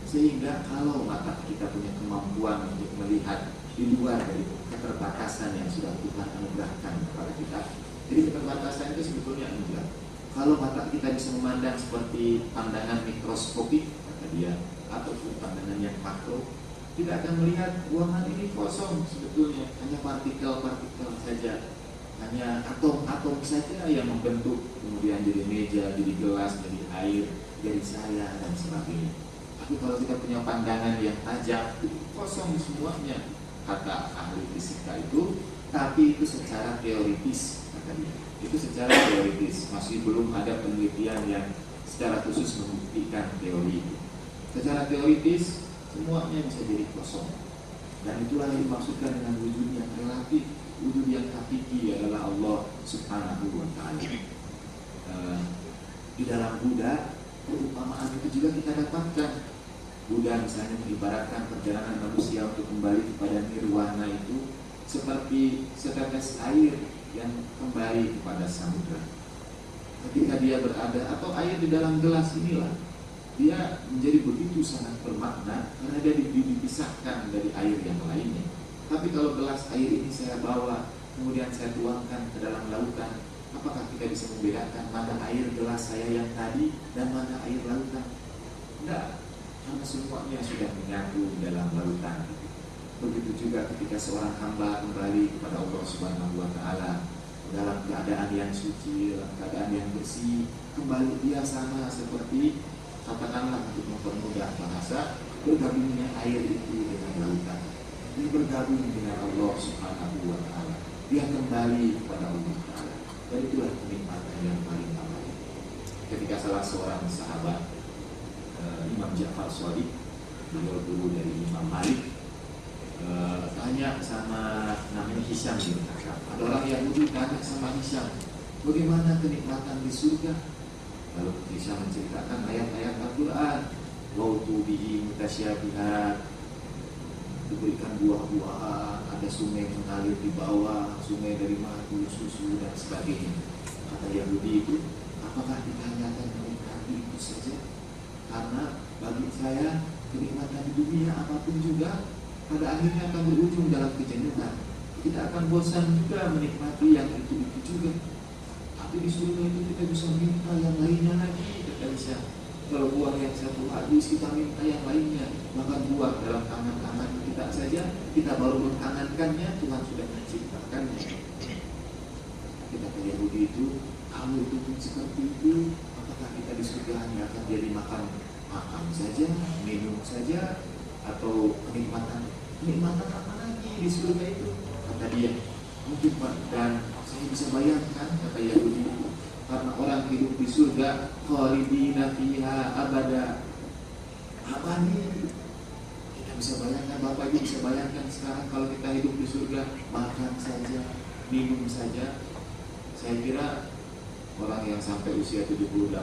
Sehingga kalau mata kita punya kemampuan untuk melihat di luar dari keterbatasan yang sudah Tuhan anugerahkan kepada kita, jadi keterbatasan itu sebetulnya enggak. Kalau mata kita bisa memandang seperti pandangan mikroskopik, kata dia, ataupun pandangan yang makro, tidak akan melihat ruangan ini kosong sebetulnya, hanya partikel-partikel saja, hanya atom-atom saja yang membentuk, kemudian jadi meja, jadi gelas, jadi air, jadi saya, dan sebagainya. Tapi kalau kita punya pandangan yang tajam, kosong semuanya, kata ahli fisika itu. Tapi itu secara teoritis, kata dia. Itu secara teoritis, masih belum ada penelitian yang secara khusus membuktikan teori itu. Secara teoritis semuanya bisa jadi kosong. Dan itulah yang dimaksudkan dengan wujud yang relatif. Wujud yang hakiki adalah Allah Subhanahu wa Ta'ala. Di dalam Buddha, perumpamaan itu juga kita dapatkan. Buddha misalnya mengibaratkan perjalanan manusia untuk kembali kepada nirwana itu seperti setetes air yang kembali kepada samudra. Ketika dia berada, atau air di dalam gelas inilah, dia menjadi begitu sangat bermakna karena dia dipisahkan dari air yang lainnya. Tapi kalau gelas air ini saya bawa, kemudian saya tuangkan ke dalam lautan, apakah kita bisa membedakan mana air gelas saya yang tadi dan mana air lautan? Tidak, karena semuanya sudah menyatu di dalam lautan. Begitu juga ketika seorang hamba kembali kepada Allah Subhanahu wa Ta'ala dalam keadaan yang suci, dalam keadaan yang bersih, kembali dia sama seperti, katakanlah untuk mempermudah bahasa, bergabungnya air itu dengan lautan. Dia bergabung dengan Allah Subhanahu wa Ta'ala. Dia kembali kepada Allah Ta'ala. Dan itulah kenikmatan yang paling abadi. Ketika salah seorang sahabat, Imam Ja'far Shadiq, beliau dulu dari Imam Malik, tanya sama namanya Hisham bin Hakam. Ada orang Yahudi tanya sama Hisham, bagaimana kenikmatan di surga? Lalu Hisham menceritakan ayat-ayat Al-Quran, wautu bihi mutasyabihat, diberikan buah-buahan, ada sungai mengalir di bawah, sungai dari madu, susu dan sebagainya. Kata Yahudi itu, apakah ditanyakan menikmati itu saja? Karena bagi saya kenikmatan di dunia apapun juga pada akhirnya akan berujung dalam kejenuhan. Kita akan bosan juga menikmati yang itu juga. Tapi di surga itu kita bisa minta yang lainnya lagi, kata Isa. Kalau buah yang satu habis, kita minta yang lainnya. Bahkan buah dalam tangan-tangan kita saja, kita baru mengangankannya, Tuhan sudah menciptakannya. Kita ke Yahudi itu, kalau itu pun seperti itu, apakah kita di surga hanya akan jadi makan saja, minum saja, atau kenikmatan apa lagi di surga itu? Kata dia, mungkin Pak, dan saya bisa bayangkan, kata Yahudi, karena orang hidup di surga khalidina fiha abada, abadi. Kita bisa bayangkan, Bapak Ibu bisa bayangkan sekarang kalau kita hidup di surga, makan saja, minum saja. Saya kira orang yang sampai usia 70-80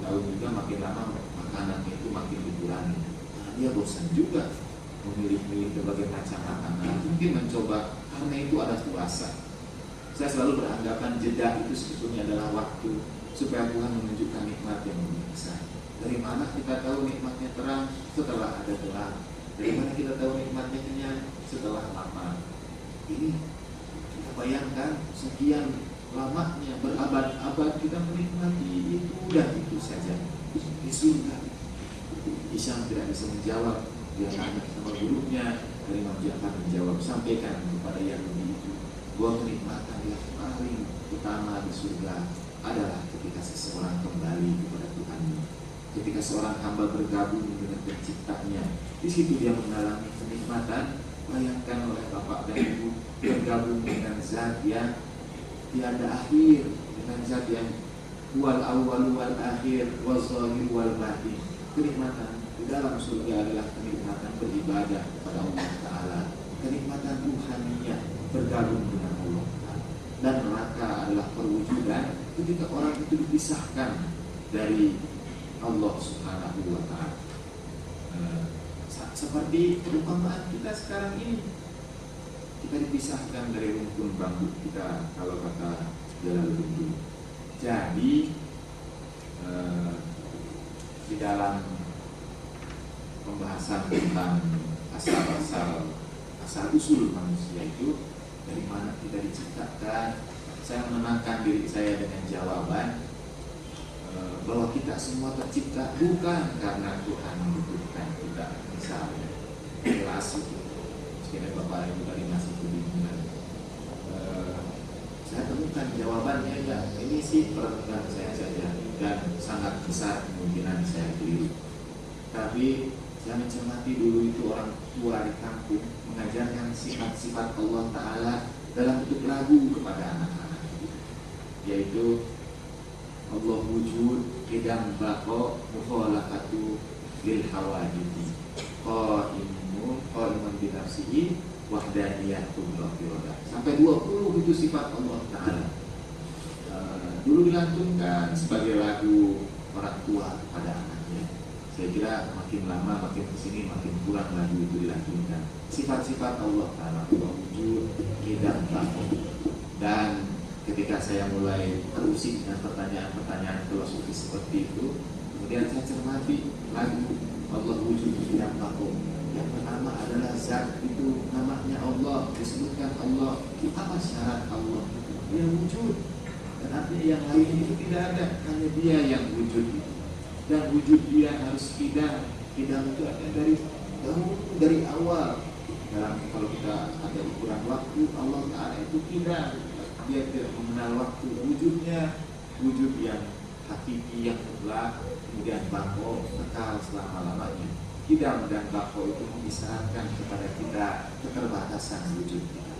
tahun juga makin lama makanan itu makin dikurangi. Karena dia bosan juga memilih-milih berbagai macam makanan, mungkin mencoba, karena itu ada puasa. Saya selalu beranggapan jeda itu sebetulnya adalah waktu supaya Tuhan menunjukkan nikmat yang lebih besar. Dari mana kita tahu nikmatnya terang? Setelah ada gelap. Dari mana kita tahu nikmatnya kenyang? Setelah lapar. Ini kita bayangkan sekian lamanya, berabad-abad kita menikmati itu dan itu saja di surga. Isyam tidak bisa menjawab, dia tanya sama gurunya, dari Imam Ja'far menjawab, sampaikan kepada Yahudi itu bahwa kenikmatan yang paling utama di surga adalah ketika seseorang kembali kepada Tuhannya, ketika seorang hamba bergabung dengan penciptanya. Di situ dia mengalami kenikmatan. Bayangkan oleh Bapak dan Ibu bergabung dengan zat yang tiada akhir, dengan zat yang wal awwal wal akhir wal zahir wal batin. Kenikmatan di dalam surga adalah kenikmatan beribadah kepada Allah Ta'ala, kenikmatan ruhaniyah bergabung dengan Allah Ta'ala. Dan neraka adalah perwujudan ketika orang itu dipisahkan dari Allah Subhanahu wa Ta'ala. Seperti perumpamaan kita sekarang ini, kita dipisahkan dari rumpun bambu kita, kalau kata Jalaluddin. Jadi di dalam pembahasan tentang asal usul manusia itu, dari mana kita diciptakan, saya menenangkan diri saya dengan jawaban bahwa kita semua tercipta bukan karena Tuhan membutuhkan kita. Misalnya jelas itu, mungkin Bapak Ibu tadi masih kebingungan. Saya temukan jawabannya, ya ini sih perenungan saya saja dan sangat besar kemungkinan saya keliru. Tapi saya mencermati dulu itu orang tua di kampung mengajarkan sifat-sifat Allah Ta'ala dalam bentuk lagu kepada anak-anak, yaitu Allah wujud, idam bako, mukhalafatu lil hawadithi, qaimun binafsihi, wahdaniyatun rafirodah. Sampai 20 itu sifat Allah Ta'ala. Dulu dilantunkan sebagai lagu orang tua pada anaknya. Saya kira makin lama, makin kesini, makin kurang lagu itu dilantunkan. Sifat-sifat Allah Ta'ala, Allah wujud, idam bako. Dan ketika saya mulai terusik dengan pertanyaan-pertanyaan filosofis seperti itu, kemudian saya cermati lagu Allah wujud tidak vakum. Yang pertama adalah zat itu namanya Allah, disebutkan Allah. Apa syarat Allah? Dia wujud, dan artinya yang lain itu tidak ada, hanya Dia yang wujud itu. Dan wujud Dia harus kidam. Kidam itu artinya dari awal. Dalam kalau kita ada ukuran waktu, Allah Ta'ala itu kidam. Dia tidak mengenal waktu. Wujudnya wujud yang hakiki, yang mutlak. Kemudian bako, kekal selama-lamanya. Kidam dan bako itu mengisyaratkan kepada kita keterbatasan wujud kita.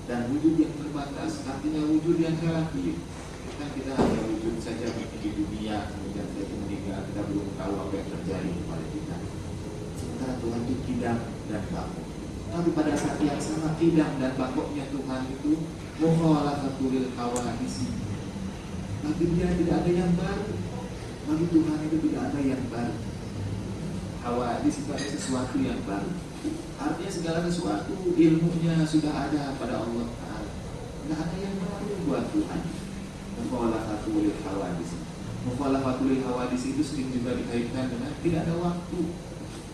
Dan wujud yang terbatas artinya wujud yang relatif. Kan kita hanya wujud saja di dunia, kemudian kita meninggal, kita belum tahu apa yang terjadi kepada kita. Sementara Tuhan itu kidam dan bako. Tapi pada saat yang sama kidam dan bakoknya Tuhan itu mukhalafatul hawadisi. Bagi Dia tidak ada yang baru. Bagi Tuhan itu tidak ada yang baru. Hawadis itu ada sesuatu yang baru. Artinya segala sesuatu ilmunya sudah ada pada Allah Ta'ala. Tidak ada yang baru buat Tuhan. Mukhalafatul hawadis. Mukhalafatul hawadis itu sering juga dikaitkan dengan tidak ada waktu.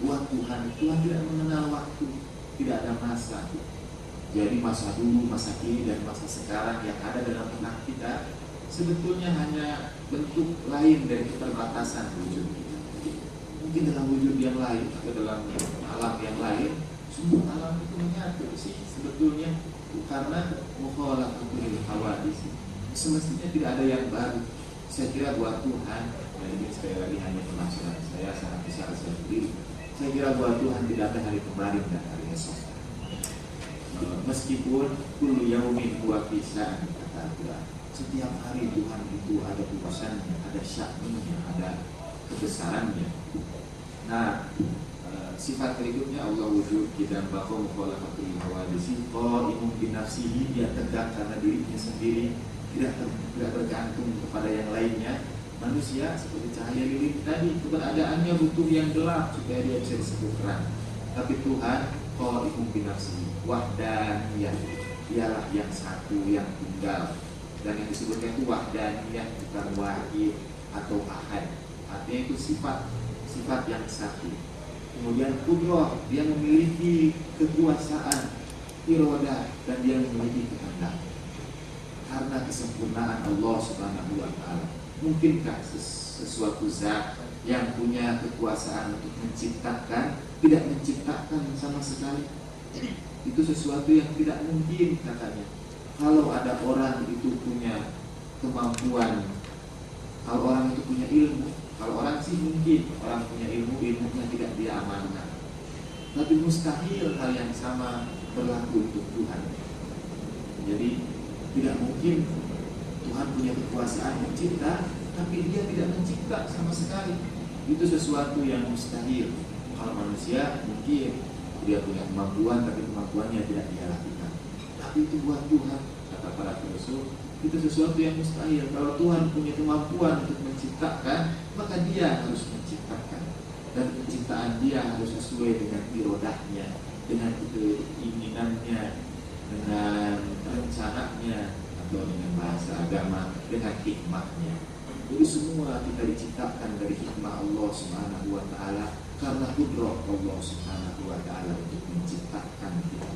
Buat Tuhan tidak mengenal waktu. Tidak ada masa. Jadi masa dulu, masa kini, dan masa sekarang yang ada dalam benak kita sebetulnya hanya bentuk lain dari keterbatasan wujud kita. mungkin dalam wujud yang lain atau dalam alam yang lain, semua alam itu menyatu sih sebetulnya, karena mukhalafatuhil hawadits. Semestinya tidak ada yang baru. Saya kira buat Tuhan, dan ini sekali lagi hanya penafsiran saya sangat besar saya sendiri. Saya kira buat Tuhan tidak ada hari kemarin dan hari esok. Meskipun kullu yaumin huwa fi sya'an, kata Tuhan, setiap hari Tuhan itu ada urusannya, ada sya'ninya, ada kebesarannya. Nah, sifat berikutnya Allah wujud kita bahwa mukhalafatuhil hawadits, qaimun bi nafsihi, dia tegak karena dirinya sendiri, tidak bergantung kepada yang lainnya. Manusia seperti cahaya lilin tadi, keberadaannya butuh yang gelap supaya dia bisa disebut terang. Tapi Tuhan qaimun bi nafsihi, wahdaniyah, dialah yang satu, yang tunggal. Dan yang disebutnya itu wahdaniyah, bukan wahid atau ahad. Artinya itu sifat yang satu. Kemudian qudrah, dia memiliki kekuasaan, iradah, dan dia memiliki kehendak. Karena kesempurnaan Allah Subhanahu wa ta'ala, mungkinkah sesuatu zat yang punya kekuasaan untuk menciptakan tidak menciptakan sama sekali? Itu sesuatu yang tidak mungkin katanya. Kalau ada orang itu punya kemampuan, kalau orang itu punya ilmu, kalau orang sih mungkin orang punya ilmu, ilmunya tidak dia amankan. Tapi mustahil hal yang sama berlaku untuk Tuhan. Jadi tidak mungkin Tuhan punya kekuasaan mencipta, tapi dia tidak mencipta sama sekali. Itu sesuatu yang mustahil. Kalau manusia mungkin dia punya kemampuan, tapi kemampuannya tidak dia lakukan. Tapi itu buat Tuhan, kata para filsuf, itu sesuatu yang mustahil. Kalau Tuhan punya kemampuan untuk menciptakan, maka dia harus menciptakan. Dan penciptaan dia harus sesuai dengan irodahnya, dengan keinginannya, dengan rencananya, atau dengan bahasa agama, dengan hikmahnya. Jadi semua kita diciptakan dari hikmah Allah Subhanahu wa ta'ala, karena kudrah Allah Subhanahu wa ta'ala untuk menciptakan kita.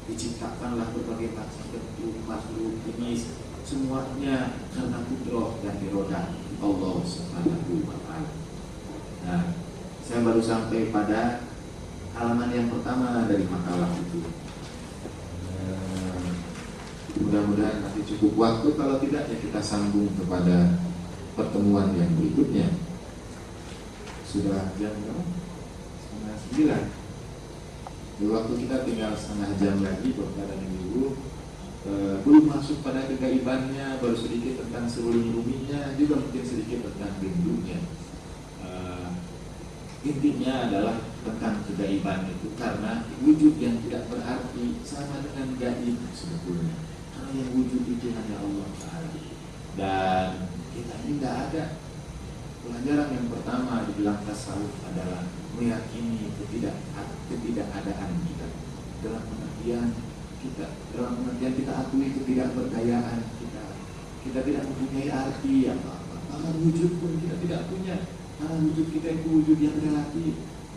Diciptakanlah berbagai macam bentuk makhluk jenis, semuanya karena kudrah dan iradah Allah Subhanahu wa ta'ala. Nah, saya baru sampai pada halaman yang pertama dari makalah itu. Mudah-mudahan nanti cukup waktu, kalau tidak ya kita sambung kepada pertemuan yang berikutnya. Sudah jam berapa? 8:30. Di waktu kita tinggal setengah jam lagi berkara minggu. Belum masuk pada kegaibannya, baru sedikit tentang seruling ruminya, juga mungkin sedikit tentang rindunya. Intinya adalah tentang kegaiban itu, karena wujud yang tidak berarti sama dengan gaib sebetulnya. Karena yang wujud itu hanya Allah Ta'ala, dan kita ini tidak ada. Pelajaran yang pertama di dalam tasawuf adalah meyakini ketidakadaan kita, dalam pengertian kita akui ketidakberdayaan kita. Kita tidak mempunyai arti apa-apa, bahkan wujud pun kita tidak punya. Karena wujud kita itu wujud yang relatif.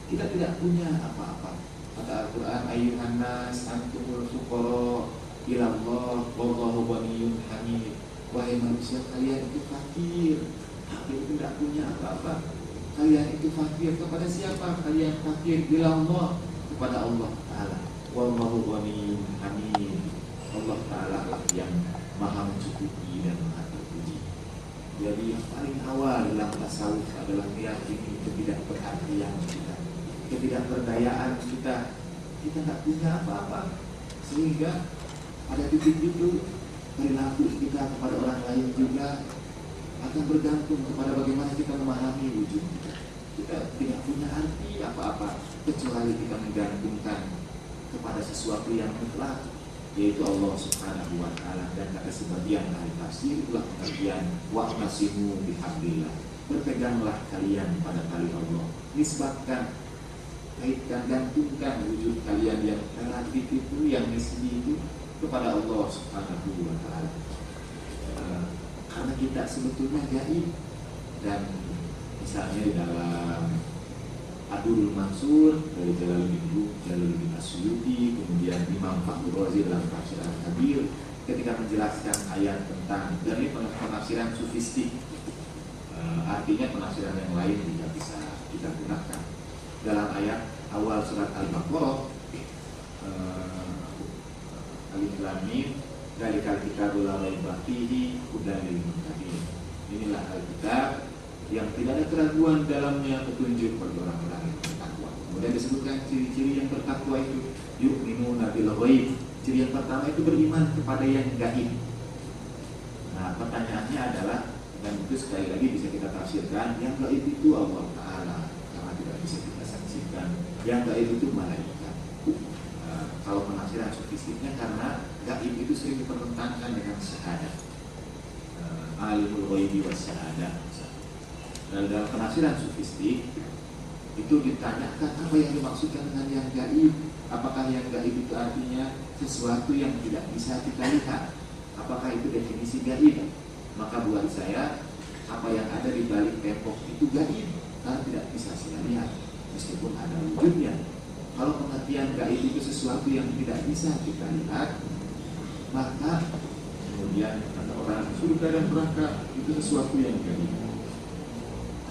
Kita tidak punya apa-apa. Kata Al-Quran, ayyuhan nas antumul fuqara ila Allah wallahu ghaniyyun hamid. Wahai manusia, kalian itu fakir. Fakir itu tidak punya apa-apa. Kalian itu fakir kepada siapa? Kalian fakir ila Allah, kepada Allah Ta'ala. Wallahu ghaniyyun hamid. Allah Ta'ala lah yang maha mencukupi dan maha terpuji. Jadi yang paling awal dalam tasawuf adalah meyakini ketidakberartian kita, ketidakberdayaan kita. Kita tidak punya apa-apa, sehingga pada titik itu perilaku kita kepada orang lain juga akan bergantung kepada bagaimana kita memahami wujud kita. Kita tidak punya arti apa-apa kecuali kita menggantungkan kepada sesuatu yang mutlak, yaitu Allah Subhanahu wa ta'ala. Dan kata sebagian ahli tafsir, itulah pengertian wa'tasimu bihablillah, berpeganglah kalian pada tali Allah. Nisbatkan, kaitkan, gantungkan wujud kalian yang relatif itu, yang nisbi itu, kepada Allah Subhanahu wa ta'ala. Karena kita sebetulnya gaib. Dan misalnya di dalam Adul Mansur dari Jalaluddin Asyuti, kemudian Imam Fakhrul Razi dalam tafsir Al-Kabir, ketika menjelaskan ayat tentang, dari penafsiran sufistik, artinya penafsiran yang lain juga bisa kita gunakan. Dalam ayat awal surat Al-Baqarah, Alif Lam Mim, Dzalikal kitabul la raiba fihi hudan lil muttaqin. Inilah Alkitab yang tidak ada keraguan dalamnya, petunjuk bagi orang-orang yang bertakwa. Kemudian disebutkan ciri-ciri yang bertakwa itu, yu'minuna bil ghaib. Ciri yang pertama itu beriman kepada yang gaib. Nah, pertanyaannya adalah, dan itu sekali lagi bisa kita tafsirkan, yang gaib itu Allah Ta'ala, karena tidak bisa kita saksikan. Yang gaib itu malaikat. Kalau penafsiran sofistiknya, karena gaib itu sering dipertentangkan dengan syahadat, alimul ghaibi was syahadah. Nah, dalam penafsiran sofistik itu ditanyakan apa yang dimaksudkan dengan yang gaib. Apakah yang gaib itu artinya sesuatu yang tidak bisa kita lihat? Apakah itu definisi gaib? Maka buat saya, apa yang ada di balik tembok itu gaib, karena tidak bisa saya lihat meskipun ada wujudnya. Kalau pengertian gaib itu sesuatu yang tidak bisa kita lihat, maka kemudian kata orang surga dan neraka itu sesuatu yang gaib.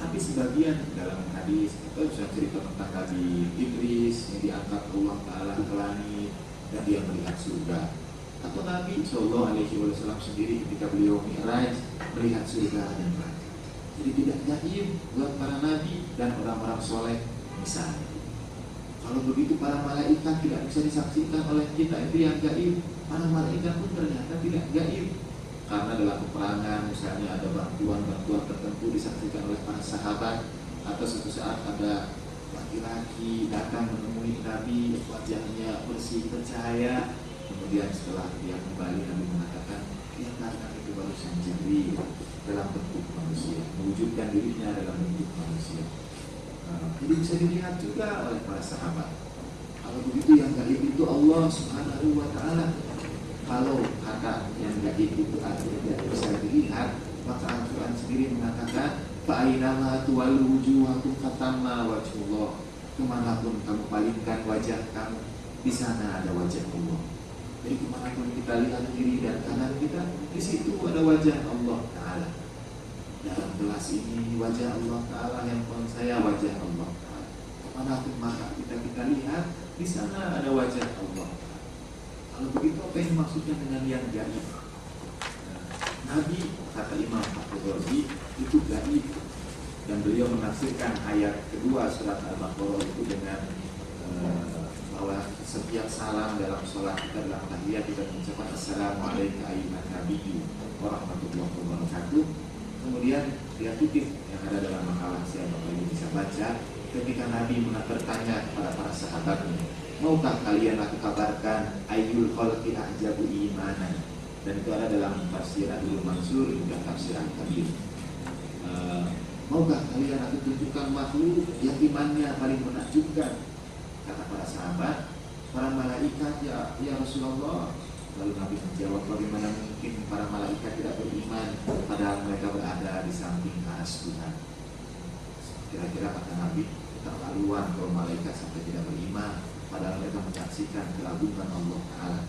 Tapi sebagian dalam hadis kita bisa cerita tentang Nabi Idris yang diangkat Allah Ta'ala ke langit dan dia melihat surga, atau Nabi SAW sendiri ketika beliau Mi'raj melihat surga dan neraka. Jadi tidak gaib buat para nabi dan orang-orang soleh misalnya. Kalau begitu para malaikat tidak bisa disaksikan oleh kita, itu yang gaib. Para malaikat pun ternyata tidak gaib, karena dalam peperangan misalnya ada bantuan-bantuan tertentu disaksikan oleh para sahabat, atau suatu saat ada laki-laki datang menemui Nabi, wajahnya bersih bercahaya, kemudian setelah dia kembali Nabi mengatakan, ya karena itu barusan Jibril dalam bentuk manusia, mewujudkan dirinya dalam bentuk manusia. Jadi bisa dilihat juga oleh para sahabat. Kalau begitu yang gaib itu Allah Subhanahu wa Ta'ala. Kalau kata yang gaib itu artinya tidak bisa dilihat, maka Al-Quran sendiri mengatakan, fa'ainama tuwallu wujuhakum fatamma wajhullah. Kemanapun kamu palingkan wajah kamu, di sana ada wajah Allah. Jadi kemanapun kita lihat kiri dan kanan kita, di situ ada wajah Allah Ta'ala. Dalam gelas ini wajah Allah Ta'ala, handphone saya wajah Allah Ta'ala. Kemanapun mata kita lihat, di sana ada wajah Allah Ta'ala. Kalau begitu apa yang maksudnya dengan yang gaib? Nabi, kata Imam Al-Qurtubi, itu gaib, dan beliau menafsirkan ayat kedua surat Al-Baqarah itu dengan bahwa setiap salam dalam sholat kita, dalam tahiyat kita mengucapkan Assalamualaikum ayyuhan nabiyyu warahmatullahi wabarakatuh. Kemudian dia kutip yang ada dalam makalah, saya Bapak Ibu bisa baca, ketika Nabi bertanya kepada para sahabatnya, maukah kalian aku kabarkan ayyul khalqi ahjabu imanan? Dan itu ada dalam tafsir Abdul Mansur juga tafsir Al-Kabir. Maukah kalian aku tunjukkan makhluk yang imannya paling menakjubkan? Kata para sahabat, para malaikat, ya Rasulullah. Lalu Nabi menjawab, bagaimana mungkin para malaikat tidak beriman padahal mereka berada di samping arsy Tuhan? Kira-kira kata Nabi, terlaluan kalau malaikat sampai tidak beriman padahal mereka menyaksikan keagungan Allah Ta'ala.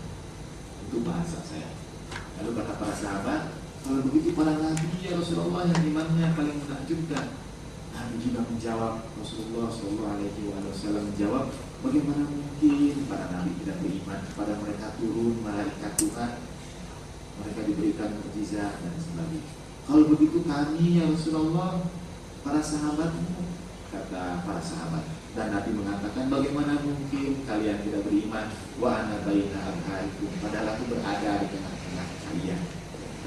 Itu bahasa saya. Lalu kata para sahabat, kalau begitu para nabi ya Rasulullah yang imannya paling menakjubkan. Nabi juga menjawab, Rasulullah SAW menjawab, bagaimana mungkin para nabi tidak beriman kepada mereka turun malaikat Tuhan, mereka diberikan mukjizat dan sebagainya. Kalau begitu kami ya Rasulullah, para sahabatmu, kata para sahabat. Dan Nabi mengatakan, bagaimana mungkin kalian tidak beriman? Wa ana baina adharikum, padahal aku berada di tengah-tengah kalian,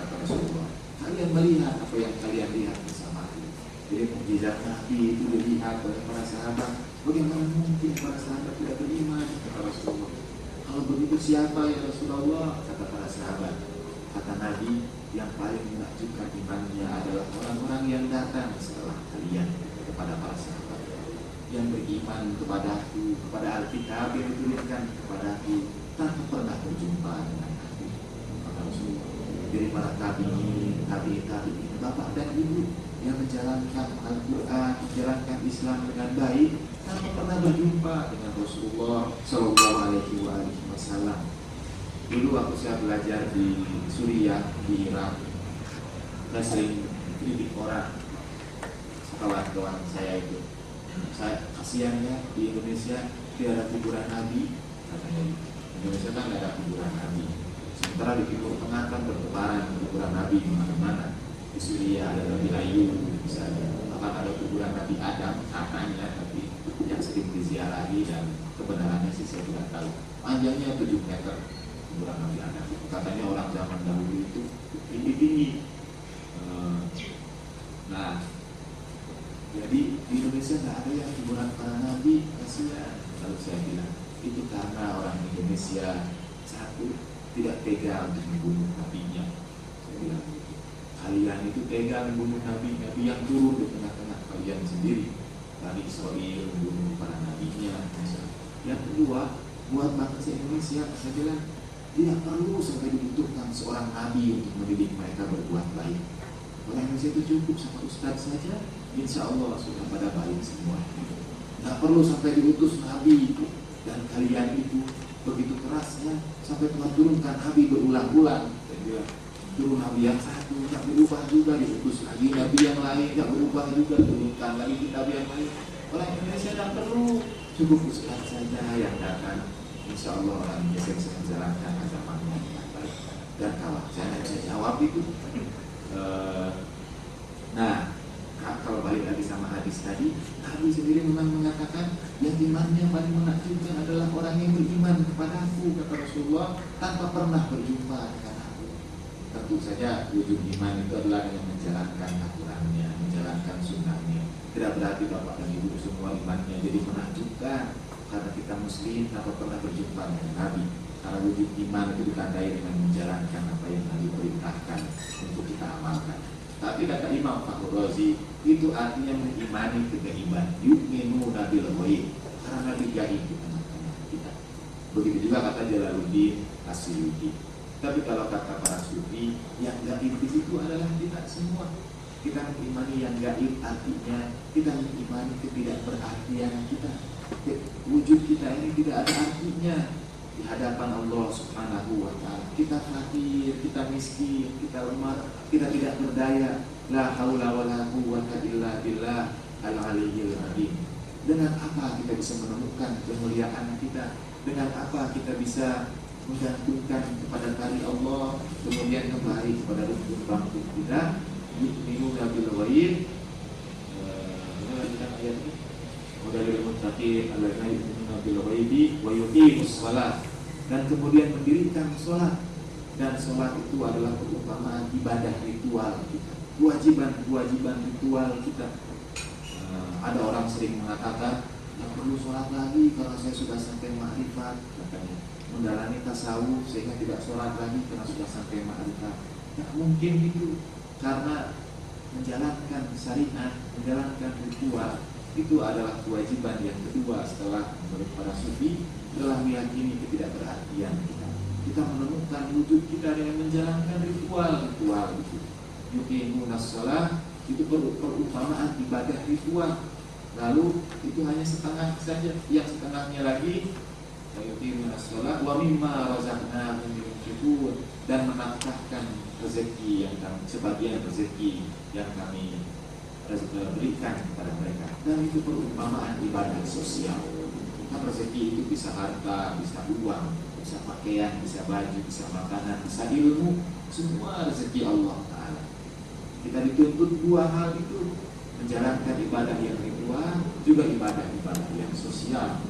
kata Rasulullah. Kalian melihat apa yang kalian lihat bersama aku. Jadi mukjizat Nabi itu dilihat oleh para sahabat. Bagaimana mungkin para sahabat tidak beriman? Kata Rasulullah. Kalau begitu siapa ya Rasulullah? Kata para sahabat. Kata Nabi, yang paling menakjubkan imannya adalah orang-orang yang datang setelah kalian kepada para sahabat, yang beriman kepadaku, kepada Alkitab yang diturunkan kepadaku tanpa pernah berjumpa dengan aku. Kata Rasulullah, dari para tabi'in, bapak dan ibu yang menjalankan Al-Quran, menjalankan Islam dengan baik tanpa pernah berjumpa dengan Rasulullah Shallallahu Alaihi Wasallam. Dulu waktu saya belajar di Suriah, di Irak, saya sering kritik orang. kawan saya itu, saya kasihan ya di Indonesia tidak ada kuburan Nabi, katanya. Indonesia kan tidak ada kuburan Nabi, sementara di Timur Tengah kan bertebaran kuburan Nabi di mana-mana. Di Suriah ada Nabi Ayub misalnya, bahkan ada kuburan Nabi Adam katanya, tapi yang sering diziarahi dan kebenarannya sih saya tidak tahu. Panjangnya 7 meter kuburan Nabi Adam. Katanya orang zaman dahulu itu tinggi-tinggi. Nah, jadi di Indonesia nggak ada yang kuburan para nabi, kasihan. Lalu saya bilang, itu karena orang Indonesia satu tidak tega untuk membunuh nabinya. Saya bilang, kalian itu tega membunuh nabi yang turun di tengah-tengah kalian sendiri. Bani Israil membunuh para nabinya. Yang kedua, buat bangsa Indonesia, saya bilang, tidak perlu sampai dibutuhkan seorang nabi untuk mendidik mereka berbuat baik. Orang Indonesia itu cukup sama ustadz saja, insya Allah sudah pada baik semua. Tidak perlu sampai diutus nabi itu. Dan kalian itu begitu kerasnya sampai Tuhan turunkan nabi berulang-ulang. Turun nabi yang satu, tidak berubah juga, diutus lagi nabi yang lain, tidak berubah juga, turunkan lagi nabi yang lain. Orang Indonesia tidak perlu, cukup ustadz saja yang datang. Insya Allah orang Indonesia bisa menjalankan agamanya dengan baik. Dan kalau saya jawab itu, nah, kalau balik lagi sama hadis tadi, Nabi sendiri memang mengatakan yang imannya paling menakjubkan adalah orang yang beriman kepadaku, kata Rasulullah, tanpa pernah berjumpa dengan aku. Tentu saja wujud iman itu adalah dengan menjalankan aturannya, menjalankan sunnahnya. Tidak berarti bapak dan ibu semua imannya jadi menakjubkan karena kita muslim tanpa pernah berjumpa dengan Nabi. Karena wujud iman itu ditandai dengan menjalankan apa yang Nabi perintahkan untuk kita amalkan. Tapi kata Imam Fakhr Razi, itu artinya mengimani kegaiban. Yu'minuna bil ghaib, karena Nabi gaib di tengah-tengah kita. Begitu juga kata Jalaluddin Asyuyuti. Tapi kalau kata para sufi, yang gaib di situ adalah kita semua. Kita mengimani yang gaib artinya kita mengimani ketidakberartian kita. Wujud kita ini tidak ada artinya di hadapan Allah Subhanahu wa ta'ala. Kita fakir, kita miskin, kita lemah, kita tidak berdaya. La haula wala quwwata illa billah al-aliyyil azim. Dengan apa kita bisa menemukan kemuliaan kita? Dengan apa kita bisa menggantungkan kepada tali Allah, kemudian kembali kepada rukun bangkit kita? Yu'minuna bil ghaib. Kita ayat ini. Wadalil muttaqin alladzina yu'minuna bil ghaibi wa yuqimus shalah, dan kemudian mendirikan sholat. Dan sholat itu adalah perumpamaan ibadah ritual kita, kewajiban ritual kita. Ada orang sering mengatakan tidak perlu sholat lagi karena saya sudah sampai ma'rifat, katanya mendalami tasawuf sehingga tidak sholat lagi karena sudah sampai ma'rifat. Tidak mungkin itu, karena menjalankan syariat, menjalankan ritual itu adalah kewajiban yang kedua setelah menurut para sufi, adalah meyakini ketidakberartian kita. Kita menemukan wujud kita dengan menjalankan ritual itu. Yuqimunas shalah itu perumpamaan ibadah ritual. Lalu itu hanya setengah saja, yang setengahnya lagi yuqimunas shalah wa mimma razaqnahum yunfiqun, dan menafkahkan rezeki yang kami, sebagian rezeki yang kami berikan kepada mereka. Dan itu perumpamaan ibadah sosial. Nah, rezeki itu bisa harta, bisa uang, bisa pakaian, bisa baju, bisa makanan, bisa ilmu. Semua rezeki Allah Ta'ala. Kita dituntut dua hal itu, menjalankan ibadah yang ritual, juga ibadah-ibadah yang sosial.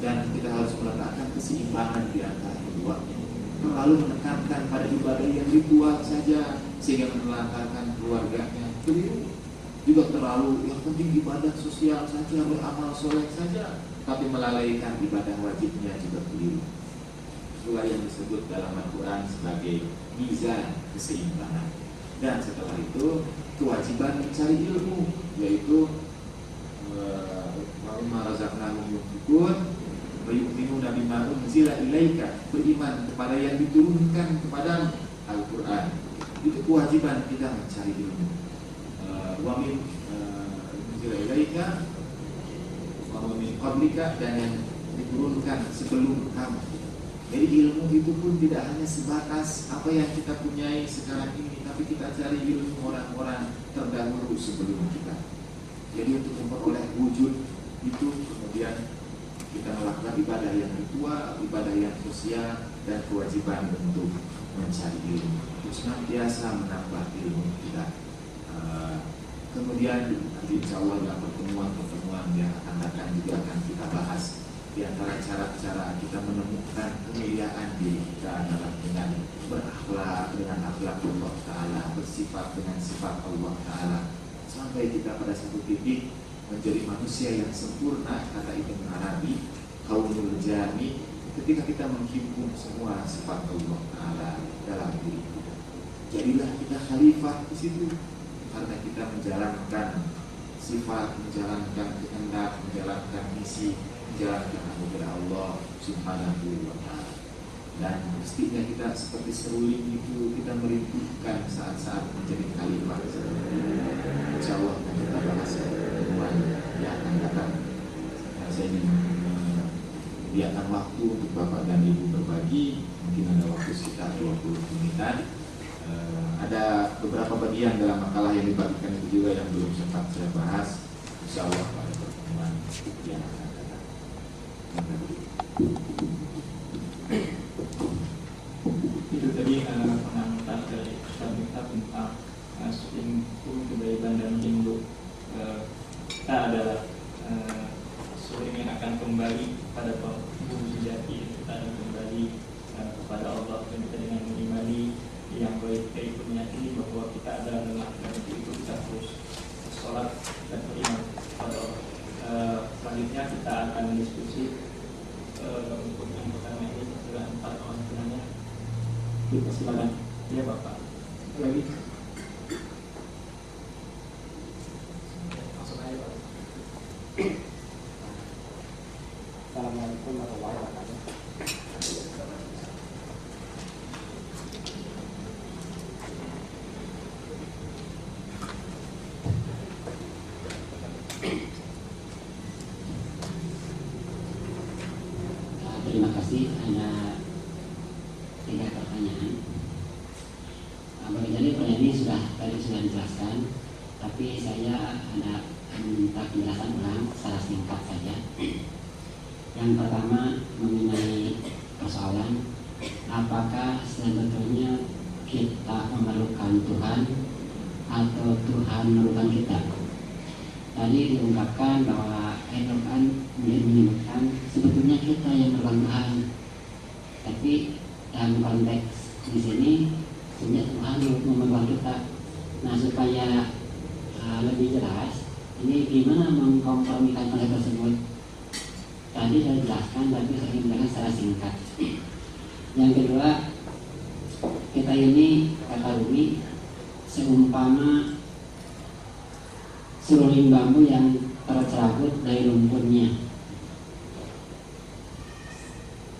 Dan kita harus meletakkan keseimbangan di antara keduanya. Terlalu menekankan pada ibadah yang ritual saja sehingga menelantarkan keluarganya, keliru. Juga terlalu yang penting ibadah sosial saja, beramal soleh saja, tapi melalaikan ibadah wajibnya juga keliru. Itulah yang disebut dalam Al-Quran sebagai mizan, keseimbangan. Dan setelah itu kewajiban mencari ilmu, yaitu mimma razaqnahum yunfiqun wa yu'minuna bima unzila ilaika, beriman kepada yang diturunkan kepada Al-Quran. Itu kewajiban kita mencari ilmu. Wa min unzila ilaika wa min qablika, dan yang diturunkan sebelum kamu. Jadi ilmu itu pun tidak hanya sebatas apa yang kita punyai sekarang ini, tapi kita cari ilmu orang-orang terdahulu sebelum kita. Jadi untuk memperoleh wujud itu kemudian kita melakukan ibadah yang ritual, ibadah yang sosial, dan kewajiban untuk mencari ilmu, untuk senantiasa menambah ilmu kita. Kemudian nanti insya Allah dalam pertemuan yang akan datang juga akan kita bahas di antara cara-cara kita menemukan kemuliaan diri kita adalah dengan berakhlak dengan akhlak Allah Ta'ala, bersifat dengan sifat Allah Ta'ala, sampai kita pada satu titik menjadi manusia yang sempurna, kata Ibnu Arabi, kaunul jami, ketika kita menghimpun semua sifat Allah Ta'ala dalam diri kita. Jadilah kita khalifah di situ, karena kita menjalankan sifat, menjalankan kehendak, menjalankan misi, menjalankan anugerah Allah Subhanahu wa Ta'ala. Dan mestinya kita seperti seruling itu, kita merindukan saat-saat menjadi khalifah. Insya Allah akan kita bahas pertemuan yang akan datang. Saya ingin menyediakan waktu untuk Bapak dan Ibu berbagi. Mungkin ada waktu sekitar 20 menitan. Ada beberapa bagian dalam makalah yang dibagikan itu juga yang belum sempat saya bahas. Insya Allah pada pertemuan yang akan datang. Itu tadi pengamatan dari Ustaz Miftah tentang selingkuh, kebaikan dan rindu. Kita adalah seorang yang akan kembali pada penghulu sejati. Kita akan kembali kepada Allah, dan kita dengan mengimani yang baik berikutnya ini bahwa kita adalah lemah, dan itu kita terus sholat dan beriman kepada Allah. Selanjutnya kita akan diskusi untuk yang pertama ini adalah 4 orang penanya. Silakan. Ya Bapak. Lagi. Langsung aja Pak. Assalamualaikum warahmatullahi wabarakatuh. Terima kasih. Ada 3 pertanyaan. Jadi pertanyaan ini tadi sudah dijelaskan, tapi saya ada minta penjelasan ulang secara singkat saja. Yang pertama mengenai persoalan apakah sebetulnya kita memerlukan Tuhan atau Tuhan memerlukan kita. Tadi diungkapkan bahwa Al-Quran menyebutkan sebetulnya kita yang memerlukan Tuhan, tapi dalam konteks di sini sebenarnya Tuhan memerlukan kita. Nah, supaya lebih jelas, ini gimana mengkompromikan konsep tersebut? Tadi saya jelaskan, tapi saya ingin menjelaskan secara singkat. Yang kedua, kita ini kata Rumi seumpama seruling bambu yang tercerabut dari rumputnya.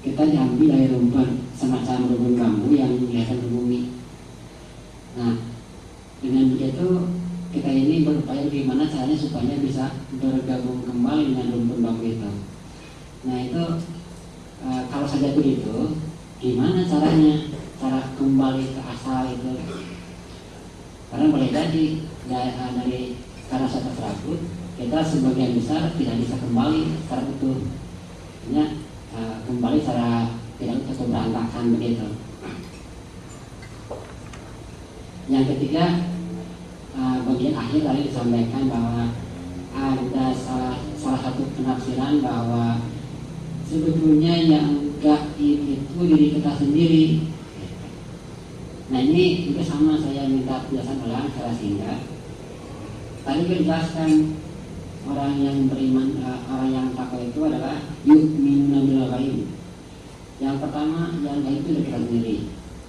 Kita diambil dari rumput, semacam rumput bambu yang kelihatan di bumi. Nah, dengan begitu kita ini berupaya bagaimana caranya supaya bisa bergabung kembali dengan rumput bambu itu. Nah itu kalau saja begitu, gimana caranya, cara kembali ke asal itu? Karena boleh jadi dari karena saya terserabut, kita sebagian besar tidak bisa kembali secara utuh. Artinya kembali secara tidak utuh, berantakan begitu. Yang ketiga, bagian akhir tadi disampaikan bahwa ada salah satu penafsiran bahwa sebetulnya yang gaib itu diri kita sendiri. Nah ini juga sama, saya minta penjelasan ulang secara singkat. Tadi dijelaskan orang yang beriman, orang yang takwa itu adalah yu'minu bil ghaib. Yang pertama, yang gaib itu dari kita sendiri.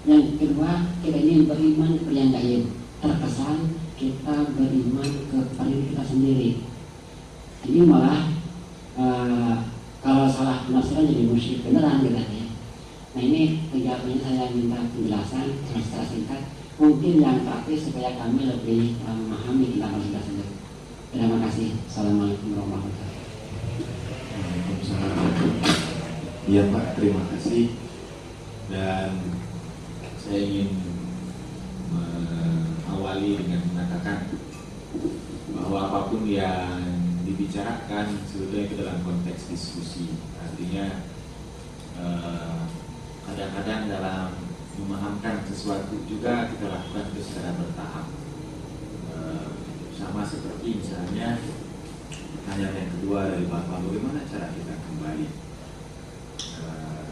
Yang kedua, kita ini beriman kepada yang gaib. Terkesan kita beriman kepada diri kita sendiri. Ini malah kalau salah penafsiran jadi musyrik beneran gitu ya. Nah ini 3 poin saya minta penjelasan secara singkat, mungkin yang praktis supaya kami lebih memahami tentang hal tersebut. Terima kasih. Assalamualaikum warahmatullahi wabarakatuh. Waalaikumsalam. Iya Pak, terima kasih. Dan saya ingin mengawali dengan mengatakan bahwa apapun yang dibicarakan sebetulnya itu dalam konteks diskusi. Artinya kadang-kadang dalam memahamkan sesuatu juga kita lakukan itu secara bertahap. Sama seperti misalnya pertanyaan yang kedua dari Bapak, bagaimana cara kita kembali?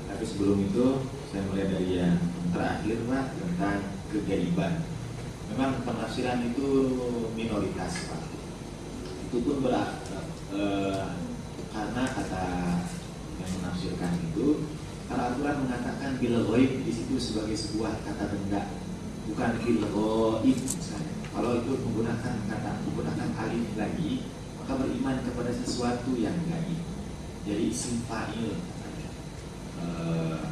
Tapi sebelum itu saya mulai dari yang terakhir Pak, tentang kegaiban. Memang penafsiran itu minoritas Pak. Itu pun karena kata yang menafsirkan itu, Al-Quran mengatakan bil ghaib di situ sebagai sebuah kata benda, bukan bil ghaib misalnya. Kalau itu menggunakan alif lagi, maka beriman kepada sesuatu yang gaib. Jadi isim fa'il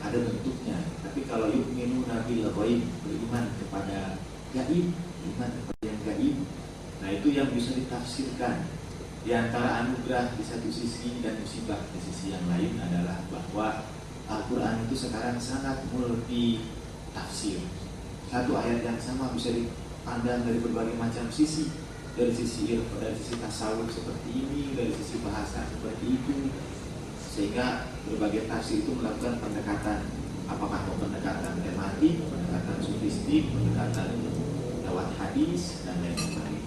ada bentuknya. Tapi kalau yu'minuna bil ghaib, beriman kepada gaib, beriman kepada yang gaib. Nah, itu yang bisa ditafsirkan. Di antara anugerah di satu sisi dan musibah di sisi yang lain adalah bahwa Al-Quran itu sekarang sangat multi tafsir. Satu ayat yang sama bisa dipandang dari berbagai macam sisi. Dari sisi ilmu, dari sisi tasawuf seperti ini, dari sisi bahasa seperti itu. Sehingga berbagai tafsir itu melakukan pendekatan. Apakah mau pendekatan tematik, pendekatan sofistik, pendekatan lewat hadis, dan lain sebagainya.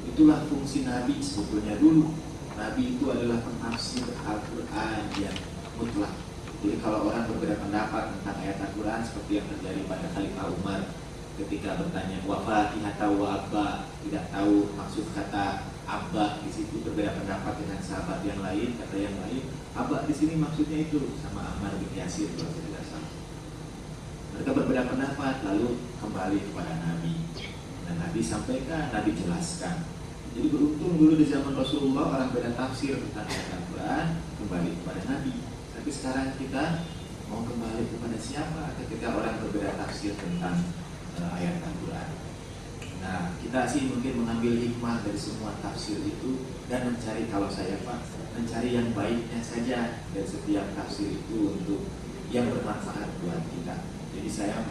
Itulah fungsi Nabi sebetulnya dulu. Nabi itu adalah penafsir Al-Quran yang mutlak. Jadi kalau orang berbeda pendapat tentang ayat Al-Quran seperti yang terjadi pada Khalifah Umar ketika bertanya wafatihah wa abba, tidak tahu maksud kata abba di situ, berbeda pendapat dengan sahabat yang lain, kata yang lain abba di sini maksudnya itu sama Ammar bin Yasir kalau saya tidak salah. Mereka berbeda pendapat lalu kembali kepada Nabi. Dan Nabi sampaikan, Nabi jelaskan. Jadi beruntung dulu di zaman Rasulullah orang beda tafsir tentang ayat Al-Quran kembali kepada Nabi. Tapi sekarang kita mau kembali kepada siapa ketika orang berbeda tafsir tentang ayat Al-Quran? Nah, kita sih mungkin mengambil hikmah dari semua tafsir itu dan mencari, kalau saya Pak, mencari yang baiknya saja dari setiap tafsir itu untuk yang bermanfaat buat kita. Jadi saya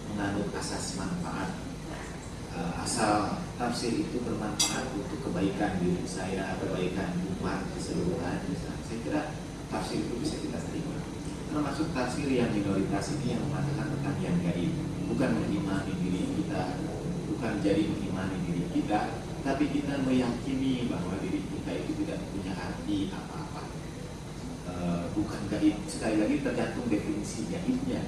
menganut asas manfaat. Asal tafsir itu bermanfaat untuk kebaikan diri saya, kebaikan umat keseluruhan, saya kira tafsir itu bisa kita terima. Termasuk tafsir yang minoritas ini yang mengatakan tentang yang gaib, bukan mengimani diri kita, bukan jadi mengimani diri kita, tapi kita meyakini bahwa diri kita itu tidak punya arti apa-apa. Bukan gaib, sekali lagi tergantung definisi gaibnya.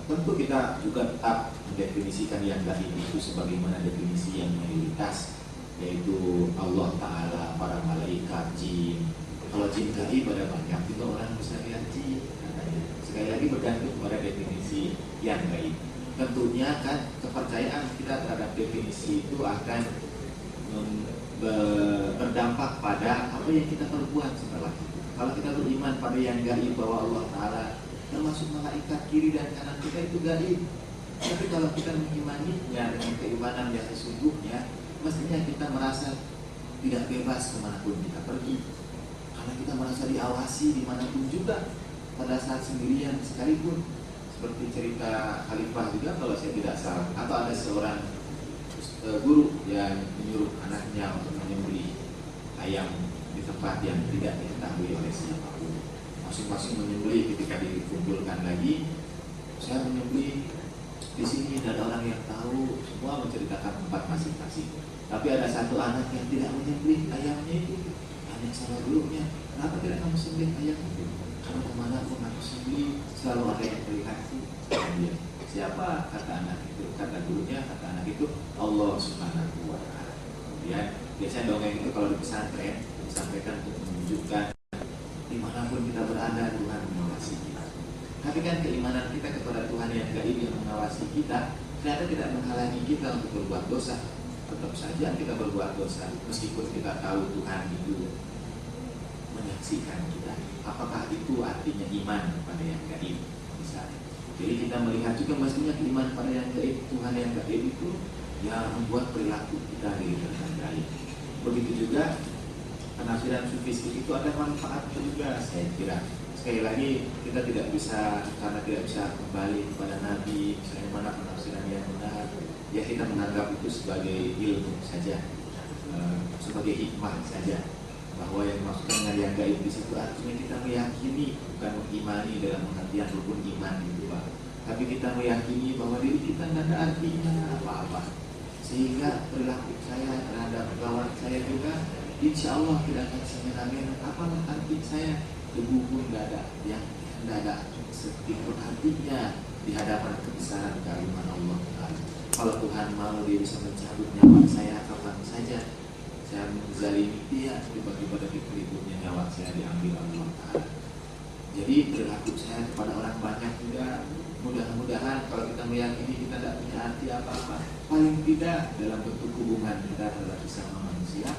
Tentu kita juga tetap mendefinisikan yang gaib itu sebagaimana definisi yang mayoritas, yaitu Allah Ta'ala, para malaikat, jin. Kalau jin gaib ada banyak juga orang bisa lihat jin. Sekali lagi bergantung pada definisi yang gaib. Tentunya kan kepercayaan kita terhadap definisi itu akan berdampak pada apa yang kita perbuat setelah itu. Kalau kita beriman pada yang gaib bahwa Allah Ta'ala termasuk malaikat kiri dan kanan kita itu gaib. Tapi kalau kita mengimaninya dengan keimanan yang sesungguhnya, mestinya kita merasa tidak bebas kemanapun kita pergi. Karena kita merasa diawasi dimanapun juga, pada saat sendirian sekalipun. Seperti cerita Khalifah juga kalau saya tidak salah. Atau ada seorang guru yang menyuruh anaknya untuk menyembelih ayam di tempat yang tidak diketahui oleh siapapun. Masing-masing menyembelih, ketika dikumpulkan lagi, saya menyembelih di sini, dan ada orang yang tahu, semua menceritakan tempat masing-masing. Tapi ada satu anak yang tidak menyembelih ayamnya itu, hanya sama gurunya. Kenapa tidak kamu sembelih ayam itu? Karena kemanapun aku sembelih selalu ada yang melihatku. Dia, siapa? Kata anak itu, kata gurunya, kata anak itu Allah Subhanahu wa Ta'ala. Kemudian biasanya dongeng itu kalau di pesantren disampaikan untuk menunjukkan dimanapun kita berada Tuhan mengawasi kita. Tapi kan keimanan kita kepada Tuhan yang gaib yang mengawasi kita ternyata tidak menghalangi kita untuk berbuat dosa. Tetap saja kita berbuat dosa meskipun kita tahu Tuhan itu menyaksikan kita. Apakah itu artinya iman kepada yang gaib? Misalnya. Jadi kita melihat juga mestinya iman pada yang gaib, Tuhan yang gaib itu yang membuat perilaku kita terkendali. Begitu juga penafsiran sufistik itu ada manfaatnya juga, saya kira. Sekali lagi kita tidak bisa, karena tidak bisa kembali kepada Nabi, misalnya mana penafsiran yang benar, ya kita menganggap itu sebagai ilmu saja. sebagai hikmah saja, bahwa yang dimaksudkan dengan yang gaib di situ artinya kita meyakini, bukan mengimani dalam pengertian rukun iman itu Pak, tapi kita meyakini bahwa diri kita tidak ada artinya apa-apa, sehingga perilaku saya terhadap kawan saya juga insya Allah tidak akan semena-mena. Apalah arti saya, debu pun tidak ada, yang tidak ada sedikit artinya di hadapan kebesaran keagungan Allah Ta'ala. Kalau Tuhan mau, Dia bisa mencabut nyawa saya kapan saja. Saya menzalimi Dia, tiba-tiba detik berikutnya nyawa saya diambil Allah Ta'ala. Jadi perilaku saya kepada orang banyak juga, mudah-mudahan kalau kita meyakini kita tidak punya arti apa-apa, paling tidak dalam bentuk hubungan kita terhadap sesama manusia,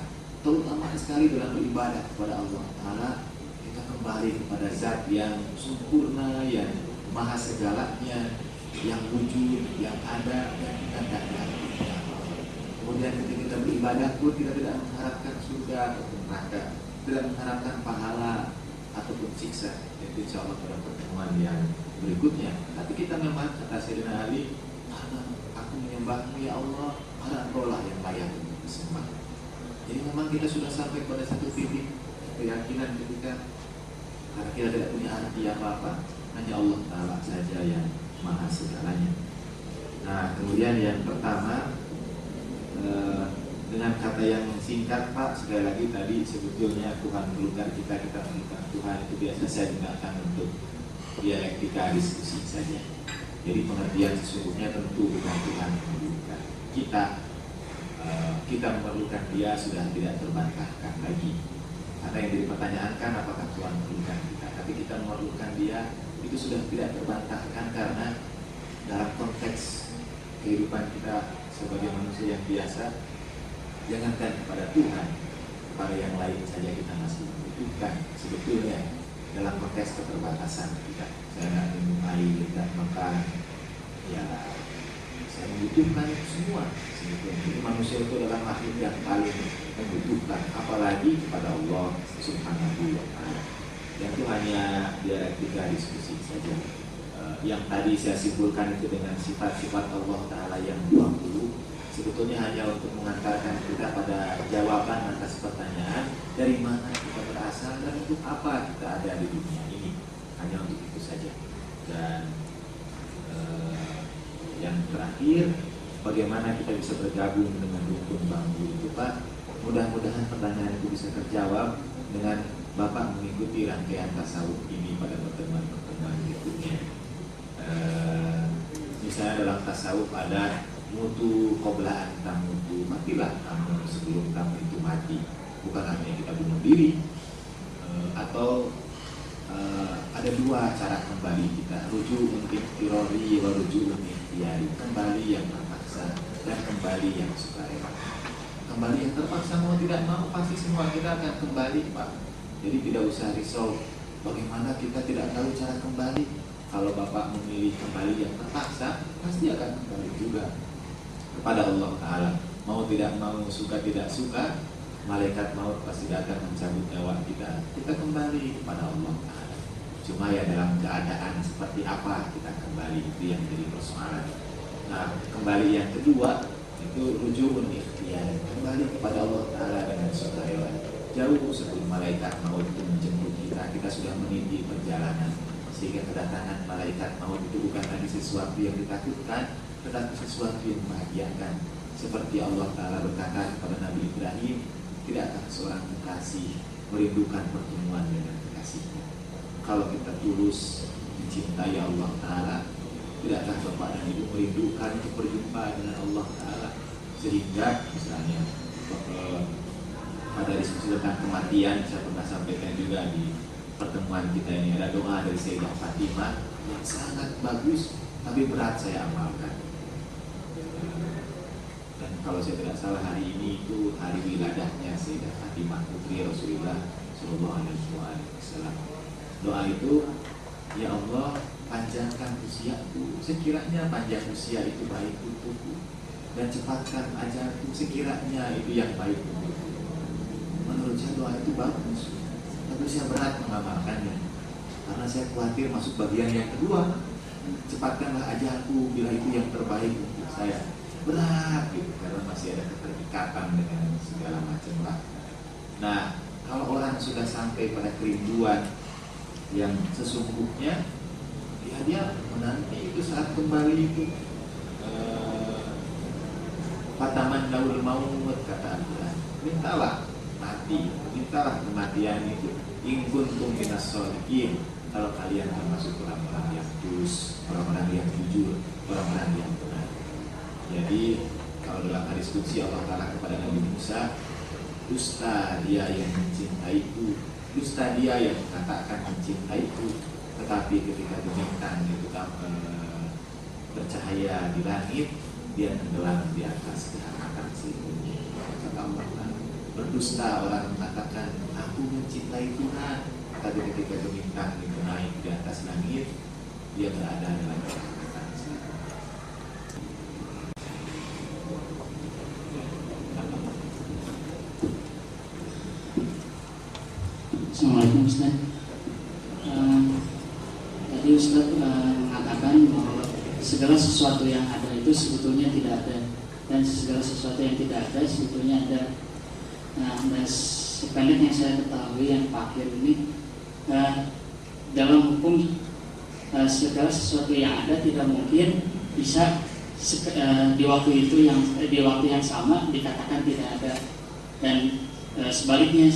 terutama sekali dalam beribadah kepada Allah Ta'ala, kita kembali kepada Zat yang sempurna, yang maha segalanya, yang wujud, yang ada, dan kita tidak ada artinya. Kemudian ketika kita beribadah pun kita tidak mengharapkan surga atau neraka, tidak mengharapkan pahala ataupun siksa. Itu insya Allah pada pertemuan yang berikutnya. Tapi kita memang kata Sayyidina Ali, karena aku menyembahmu ya Allah, karena Engkau lah yang layak untuk disembah. Jadi memang kita sudah sampai pada satu titik keyakinan ketika karena kita tidak punya arti apa-apa, hanya Allah Ta'ala saja yang maha segalanya. Nah, kemudian yang pertama, dengan kata yang singkat Pak, sekali lagi tadi sebetulnya Tuhan perlukan kita, kita perlukan Tuhan, itu biasa saya gunakan untuk dialektika diskusi saja. Jadi pengertian sesungguhnya tentu bukan Tuhan memerlukan kita, kita memerlukan Dia sudah tidak terbantahkan lagi. Karena yang dipertanyakan apakah Tuhan memerlukan kita, tapi kita memerlukan Dia itu sudah tidak terbantahkan, karena dalam konteks kehidupan kita sebagai manusia yang biasa, jangankan kepada Tuhan, kepada yang lain saja kita masih membutuhkan sebetulnya dalam konteks keterbatasan kita. Saya nggak minum air, tidak makan, ya saya membutuhkan itu semua sebetulnya. Jadi manusia itu adalah makhluk yang paling membutuhkan, apalagi kepada Allah Subhanahu wa Ta'ala. Yang itu hanya dialektika diskusi saja. Yang tadi saya simpulkan itu dengan sifat-sifat Allah Ta'ala yang 20, sebetulnya hanya untuk mengantarkan kita pada jawaban atas pertanyaan dari mana kita berasal dan untuk apa kita ada di dunia ini. Hanya untuk itu saja. Dan yang terakhir, bagaimana kita bisa bergabung dengan rukun bambu itu Pak. Mudah-mudahan pertanyaan itu bisa terjawab dengan Bapak mengikuti rangkaian tasawuf ini pada pertemuan-pertemuan berikutnya. Misalnya dalam tasawuf ada mutu qobla anta mutu, matilah kamu sebelum kamu itu mati. Bukan hanya kita bunuh diri, atau ada dua cara kembali kita, rujuk untuk tirori wa rujuk untuk ikhtiari, kembali yang terpaksa dan kembali yang sukarela. Kembali yang terpaksa mau tidak mau pasti semua kita akan kembali Pak. Jadi tidak usah risau bagaimana kita tidak tahu cara kembali. Kalau Bapak memilih kembali yang terpaksa, pasti akan kembali juga kepada Allah Ta'ala. Mau tidak mau, suka tidak suka, malaikat maut pasti akan mencabut nyawa kita. Kita kembali kepada Allah Ta'ala. Cuma ya dalam keadaan seperti apa kita kembali, itu yang jadi persoalan. Nah, kembali yang kedua itu rujukun ikhtiar, kembali kepada Allah Ta'ala dengan sukarela. Jauh sebelum malaikat maut itu menjemput kita, kita sudah meniti perjalanan, sehingga kedatangan malaikat maut itu bukan lagi sesuatu yang ditakutkan, tetapi sesuatu yang membahagiakan. Seperti Allah Ta'ala berkata kepada Nabi Ibrahim, tidakkah seorang kekasih merindukan pertemuan dengan kekasihnya? Kalau kita tulus mencintai Allah Ta'ala, tidakkah Bapak dan Ibu merindukan untuk berjumpa dengan Allah Ta'ala? Sehingga misalnya pada diskusi tentang kematian, saya pernah sampaikan juga di pertemuan kita ini, ada doa dari Sayyidah Fatimah yang sangat bagus, tapi berat saya amalkan. Dan kalau saya tidak salah hari ini itu hari wiladahnya Sayyidah Fatimah putri Rasulullah Sallallahu Alaihi Wasallam. Doa itu, ya Allah panjangkan usiaku, sekiranya panjang usia itu baik untukku, dan cepatkan ajalku, sekiranya itu yang baik untukku. Menurut saya doa itu bagus, tapi saya berat mengamalkannya karena saya khawatir masuk bagian yang kedua, cepatkanlah ajalku bila itu yang terbaik untuk saya. Berat gitu, karena masih ada keterikatan dengan segala macam lah. Nah, kalau orang sudah sampai pada kerinduan yang sesungguhnya, ya dia menanti itu saat kembali itu. Fataman daul maut, kata Al-Quran, mintalah mati, mintalah kematian itu. In kuntum minas sholihin, kalau kalian termasuk orang-orang yang tulus, orang-orang yang jujur, orang-orang yang benar. Jadi kalau dalam hadis qudsi Allah Ta'ala kepada Nabi Musa, dusta dia yang mencintaiku, dusta dia yang mengatakan mencintaiku, tetapi ketika bintang itu bercahaya di langit, dia tenggelam di atas kehangatan selimutnya. Kata Allah, berdusta orang mengatakan aku mencintai Tuhan, tapi ketika bintang itu naik di atas langit, dia berada dalam kehangatan selimut. Assalamualaikum Ustaz. Tadi Ustaz mengatakan bahwa segala sesuatu yang ada itu sebetulnya tidak ada, dan segala sesuatu yang tidak ada sebetulnya ada. Nah, sependek yang saya ketahui yang pakir ini, dalam hukum segala sesuatu yang ada tidak mungkin bisa di waktu yang sama dikatakan tidak ada, dan sebaliknya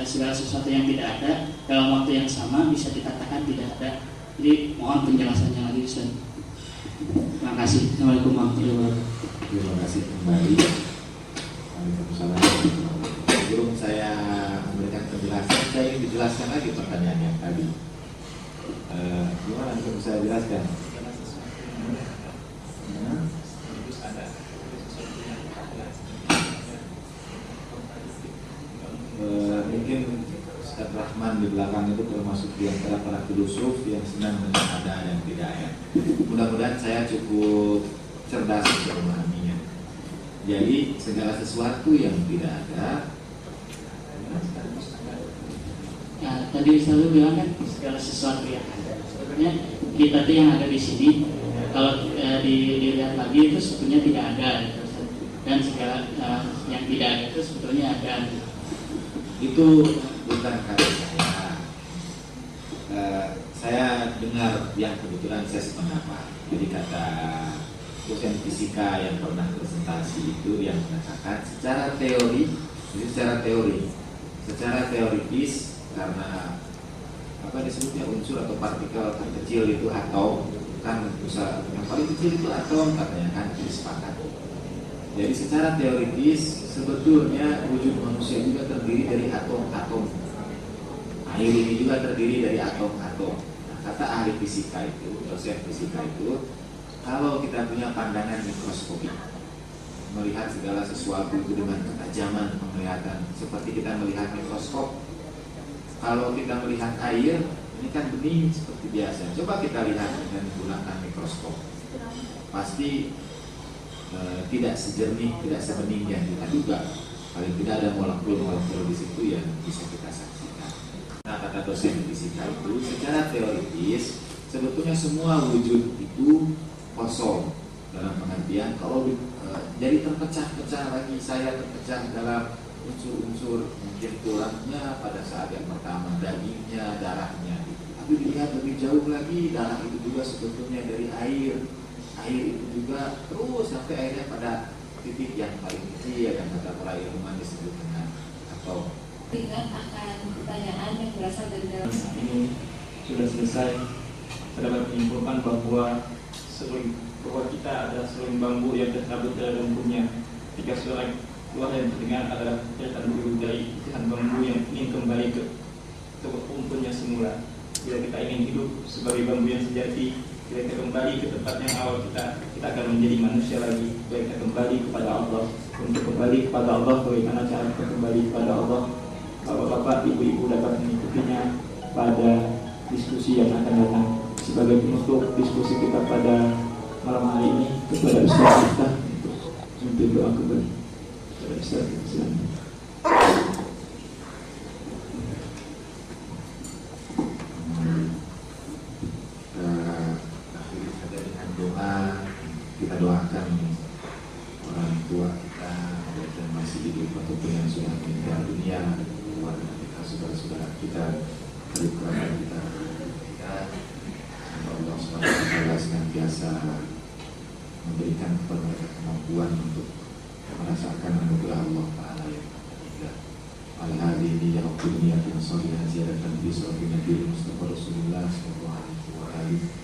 segala sesuatu yang tidak ada dalam waktu yang sama bisa dikatakan tidak ada. Jadi mohon penjelasannya lagi Ustaz. Terima kasih. Assalamualaikum warahmatullahi wabarakatuh. Terima kasih kembali. Waalaikumsalam. Sebelum saya memberikan penjelasan, saya ingin dijelaskan lagi pertanyaan yang tadi. Gimana untuk saya jelaskan? Mungkin Ustaz Rahman di belakang itu termasuk di antara para filosof yang senang dengan ada dan tidak ada. Mudah-mudahan saya cukup cerdas untuk memahaminya. Jadi segala sesuatu yang tidak ada, ya, tadi selalu bilang kan segala sesuatu yang ada. Sebenarnya kita tuh yang ada di sini, kalau dilihat lagi itu sebetulnya tidak ada, dan segala yang tidak ada itu sebetulnya ada. Itu bukan kata saya. Saya dengar yang kebetulan saya sependapat. Jadi kata dosen fisika yang pernah presentasi itu yang mengatakan secara teori, secara teoritis, karena apa disebutnya unsur atau partikel terkecil itu atom, kan yang paling kecil itu atom katanya kan, disepakati. Jadi secara teoritis sebetulnya wujud manusia juga terdiri dari atom-atom. Air ini juga terdiri dari atom-atom. Nah, kata ahli fisika itu, dosen fisika itu, kalau kita punya pandangan mikroskopik, melihat segala sesuatu itu dengan ketajaman penglihatan, seperti kita melihat mikroskop. Kalau kita melihat air, ini kan bening seperti biasa. Coba kita lihat dengan menggunakan mikroskop, pasti tidak sejernih, tidak sebening yang kita duga. Paling tidak ada molekul-molekul di situ yang bisa kita saksikan. Nah, kata dosen fisika itu, secara teoritis sebetulnya semua wujud itu kosong, dalam pengertian kalau jadi terpecah-pecah lagi, saya terpecah dalam unsur-unsur, mungkin tulangnya pada saat yang pertama, dagingnya, darahnya. Tapi dilihat lebih jauh lagi, darah itu juga sebetulnya dari air itu juga terus sampai akhirnya pada titik yang paling kecil yang kata para ilmuwan disebut dengan atom. Ingat akan pertanyaan yang berasal dari dalam ini sudah selesai. Saya dapat menyimpulkan bahwa kita ada seruling bambu yang tercabut dari rumputnya. Jika suara keluar yang terdengar adalah kelihatan bulu dari isian bambu yang ingin kembali ke rumputnya semula. Bila kita ingin hidup sebagai bambu yang sejati, bila kita kembali ke tempat yang awal kita akan menjadi manusia lagi. Bila kita kembali kepada Allah, untuk kembali kepada Allah, bagaimana cara kita kembali kepada Allah? Bapak-bapak, ibu-ibu dapat mengikutinya pada diskusi yang akan datang. Sebagai penutup diskusi kita pada malam hari ini, kepada Ustaz kita untuk doa kembali. Kepada Ustaz, silakan. Akhirnya saja dengan doa, kita doakan orang tua kita yang masih hidup ataupun yang sudah meninggal dunia, keluarga kita, saudara-saudara kita, dari kerabat kita. Semoga Allah SWT senantiasa memberikan kepada mereka kemampuan untuk merasakan anugerah Allah Ta'ala yang indah. Al-Hadini ya Rabbi niyatin salihah ziyadatan bi salati Nabi Mustafa Rasulullah sallallahu alaihi wa alihi